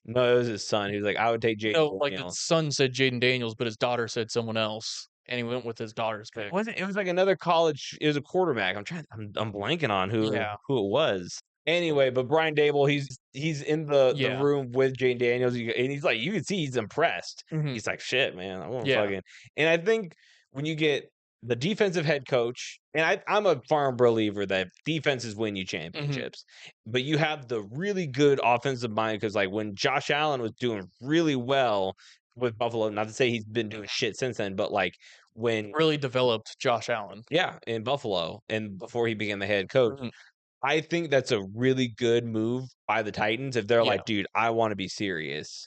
No, it was his son. He was like, I would take Jaden Daniels. Like his son said Jaden Daniels, but his daughter said someone else, and he went with his daughter's pick. It was like another college. It was a quarterback. I'm blanking on who it was. Anyway, but Brian Dable, he's in the room with Jane Daniels, and he's like, you can see he's impressed. He's like, shit, man, I want to fucking. And I think when you get the defensive head coach, and I'm a firm believer that defenses win you championships, but you have the really good offensive mind because, like, when Josh Allen was doing really well with Buffalo, not to say he's been doing shit since then, but like when really developed Josh Allen, in Buffalo, and before he became the head coach. I think that's a really good move by the Titans if they're like, dude, I want to be serious.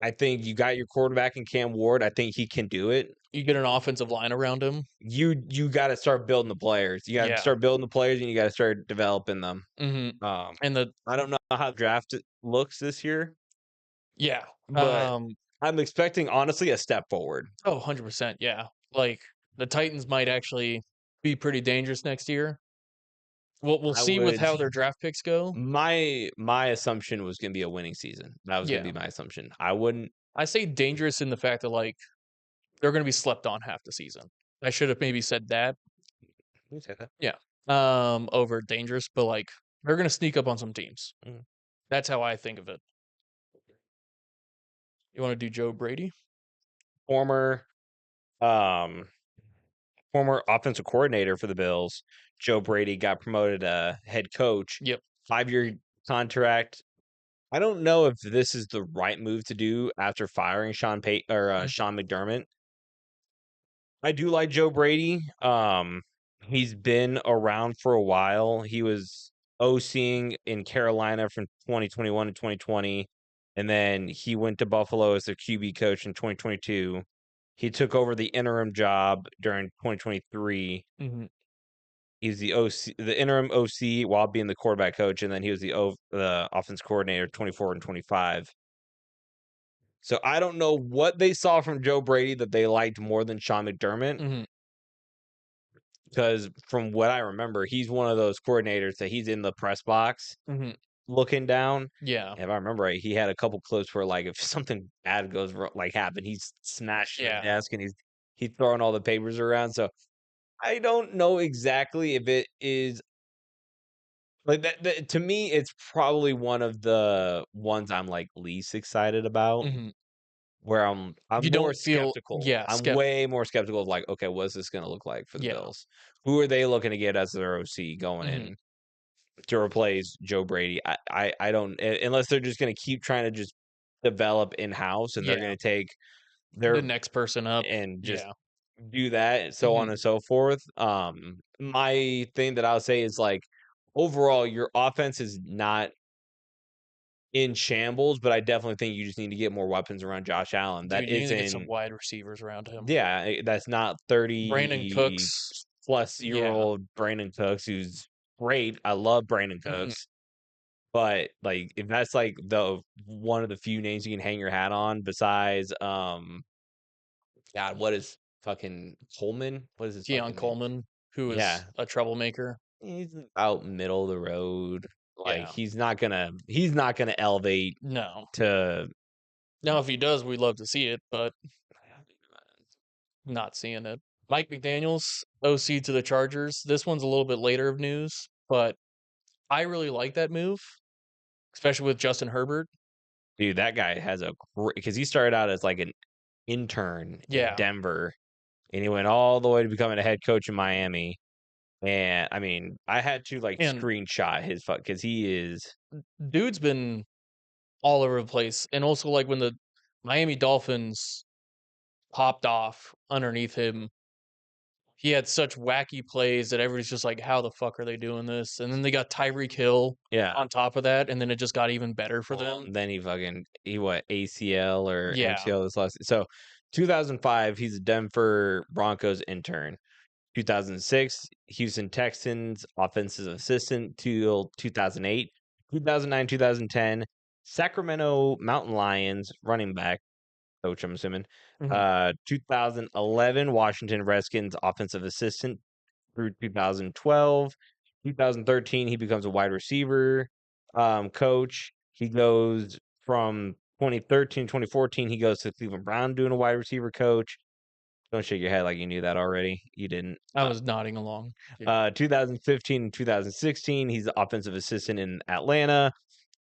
I think you got your quarterback in Cam Ward. I think he can do it. You get an offensive line around him. You got to start building the players. You got to start building the players, and you got to start developing them. And I don't know how the draft looks this year. Yeah, but I'm expecting honestly a step forward. Oh, 100%. Yeah, like the Titans might actually be pretty dangerous next year. We'll see with how their draft picks go. My assumption was going to be a winning season. That was going to be my assumption. I say dangerous in the fact that like they're going to be slept on half the season. I should have maybe said that. You said that. Yeah. Over dangerous, but like they're going to sneak up on some teams. That's how I think of it. You want to do Joe Brady? Former offensive coordinator for the Bills, Joe Brady, got promoted to head coach. 5-year contract. I don't know if this is the right move to do after firing Sean McDermott. I do like Joe Brady. He's been around for a while. He was OCing in Carolina from 2021 to 2020, and then he went to Buffalo as their QB coach in 2022. He took over the interim job during 2023. He's the interim OC while being the quarterback coach, and then he was the offense coordinator 24 and 25. So I don't know what they saw from Joe Brady that they liked more than Sean McDermott. Because from what I remember, he's one of those coordinators that he's in the press box looking down. Yeah. If I remember right, he had a couple clips where like if something bad goes happen, he's smashing the desk and he's throwing all the papers around. So I don't know exactly if it is like that. To me, it's probably one of the ones I'm like least excited about. Where I'm more skeptical. I'm way more skeptical of like, okay, what's this going to look like for the Bills? Who are they looking to get as their OC going in to replace Joe Brady? I don't, unless they're just going to keep trying to just develop in house and they're going to take the next person up and just do that, so on and so forth. My thing that I'll say is like overall, your offense is not in shambles, but I definitely think you just need to get more weapons around Josh Allen. That Dude, you need to get some isn't, wide receivers around him. yeah, that's not Brandon 30 Cooks. plus Yeah. year old Brandon Cooks, who's great. I love Brandon Cooks. But like, if that's like the one of the few names you can hang your hat on besides, God, what is fucking Coleman? What is his Keon fucking name? Coleman, who is Yeah, a troublemaker. he's out middle of the road. Like Yeah. he's not gonna elevate No. to. Now, if he does, we'd love to see it, but not seeing it. Mike McDaniels, OC to the Chargers. This one's a little bit later of news, but I really like that move, especially with Justin Herbert. Dude, that guy has a great, because he started out as like an intern in Denver, and he went all the way to becoming a head coach in Miami. And I mean, I had to like And- screenshot his fuck because he is. Dude's been all over the place. And also, like, when the Miami Dolphins popped off underneath him, he had such wacky plays that everybody's just like, how the fuck are they doing this? And then they got Tyreek Hill Yeah. on top of that, and then it just got even better for Well, them. then he what, ACL or Yeah. MCL this last. So 2005, he's a Denver Broncos intern. 2006, Houston Texans offensive assistant till 2008. 2009, 2010, Sacramento Mountain Lions running back coach, I'm assuming. 2011, Washington Redskins offensive assistant through 2012. 2013, he becomes a wide receiver coach. He goes from 2013, 2014, he goes to Cleveland Brown doing a wide receiver coach. Don't shake your head like you knew that already. You didn't. I was nodding along. 2015 and 2016, he's the offensive assistant in Atlanta.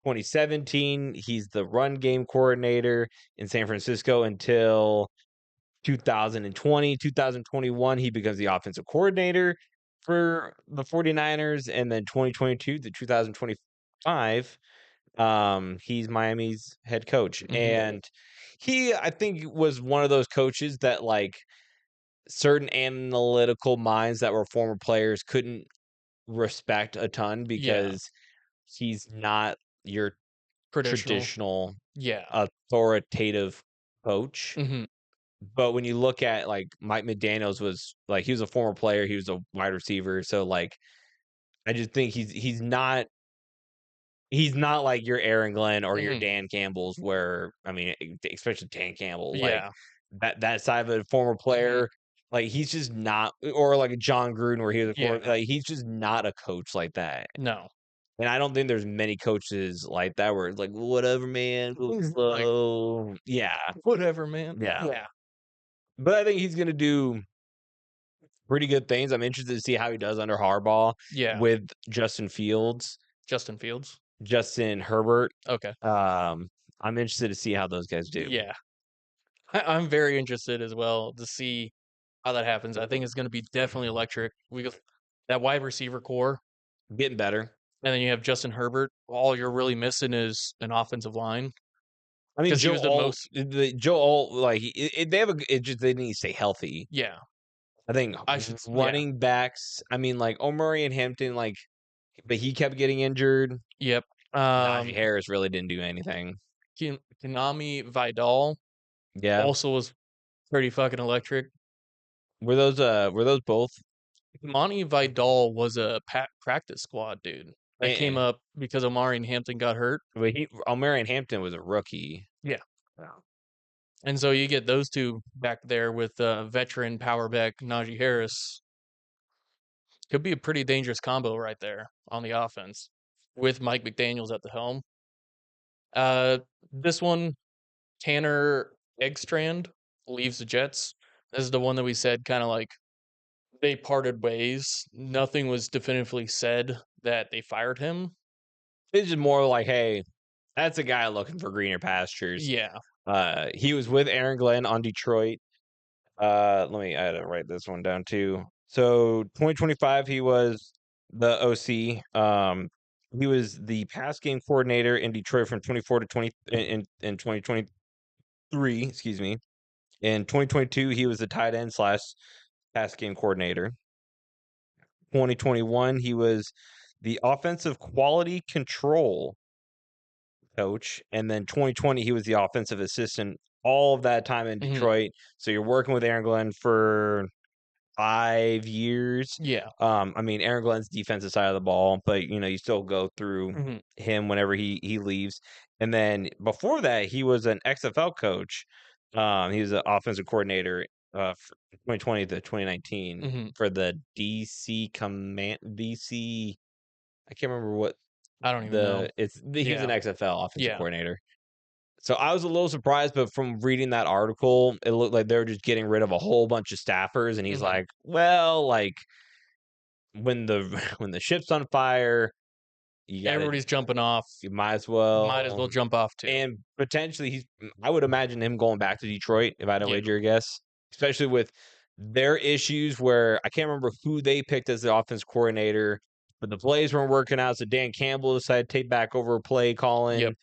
2017, he's the run game coordinator in San Francisco until 2020. 2021, he becomes the offensive coordinator for the 49ers. And then 2022 to 2025, he's Miami's head coach. And he, I think, was one of those coaches that like certain analytical minds that were former players couldn't respect a ton because he's not your traditional authoritative coach. But when you look at like Mike McDaniels was like, he was a former player, he was a wide receiver. So like, I just think he's not like your Aaron Glenn or your Dan Campbell's, where I mean, especially Dan Campbell, like that side of a former player. Like he's just not, or like a John Gruden where he was like he's just not a coach like that. No. And I don't think there's many coaches like that where it's like, whatever, man, go slow. Yeah. Whatever, man. Yeah. But I think he's going to do pretty good things. I'm interested to see how he does under Harbaugh with Justin Herbert. Okay. I'm interested to see how those guys do. Yeah. I'm very interested as well to see how that happens. I think it's going to be definitely electric. That wide receiver core getting better. And then you have Justin Herbert. All you're really missing is an offensive line. I mean, Joe Alt, like they have they need to stay healthy. Yeah, I think running backs. I mean, like Omari and Hampton, like, but he kept getting injured. Yep. Najee Harris really didn't do anything. Kanami Vidal, also was pretty fucking electric. Were those both? Kanami Vidal was a practice squad dude. That came up because Omari and Hampton got hurt. But Omari and Hampton was a rookie. Yeah. And so you get those two back there with veteran power back Najee Harris. Could be a pretty dangerous combo right there on the offense with Mike McDaniels at the helm. This one, Tanner Eggstrand leaves the Jets. This is the one that we said kind of like they parted ways. Nothing was definitively said that they fired him. It's just more like, hey, that's a guy looking for greener pastures. Yeah. He was with Aaron Glenn on Detroit. I had to write this one down too. So 2025, he was the OC. He was the pass game coordinator in Detroit from 24 to 20 in 2023. Excuse me. In 2022, he was the tight end / pass game coordinator. 2021, he was the offensive quality control coach, and then 2020 he was the offensive assistant all of that time in Detroit. So you're working with Aaron Glenn for 5 years. Yeah. I mean, Aaron Glenn's defensive side of the ball, but you still go through him whenever he leaves. And then before that, he was an XFL coach. He was an offensive coordinator from 2020 to 2019 for the DC Command DC. I can't remember what I don't even know. He was an XFL offensive coordinator. So I was a little surprised, but from reading that article, it looked like they were just getting rid of a whole bunch of staffers, and he's like, well, like when the ship's on fire, everybody's jumping off. You might as well jump off too. And potentially I would imagine him going back to Detroit if I had to wager a guess, especially with their issues where I can't remember who they picked as the offense coordinator, but the plays weren't working out. So Dan Campbell decided to take back over play calling. Yep.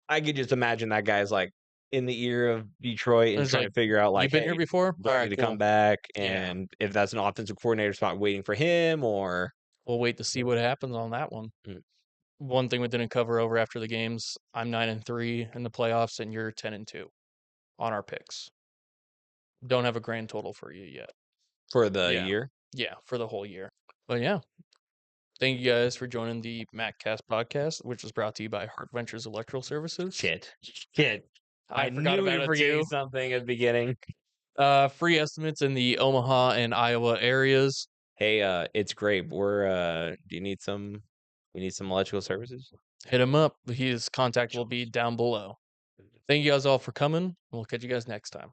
I could just imagine that guy's like in the ear of Detroit and trying to figure out, like, you've been here before? All right, to come back. And if that's an offensive coordinator spot waiting for him, or we'll wait to see what happens on that one. One thing we didn't cover over after the games, I'm 9-3 in the playoffs, and you're 10-2 on our picks. Don't have a grand total for you yet. For the year? Yeah, for the whole year. But yeah. Thank you guys for joining the MattCast podcast, which is brought to you by Hart Ventures Electrical Services. Shit. I forgot about it too. Something at the beginning. Free estimates in the Omaha and Iowa areas. Hey, it's great. Do you need some? We need some electrical services. Hit him up. His contact will be down below. Thank you guys all for coming. We'll catch you guys next time.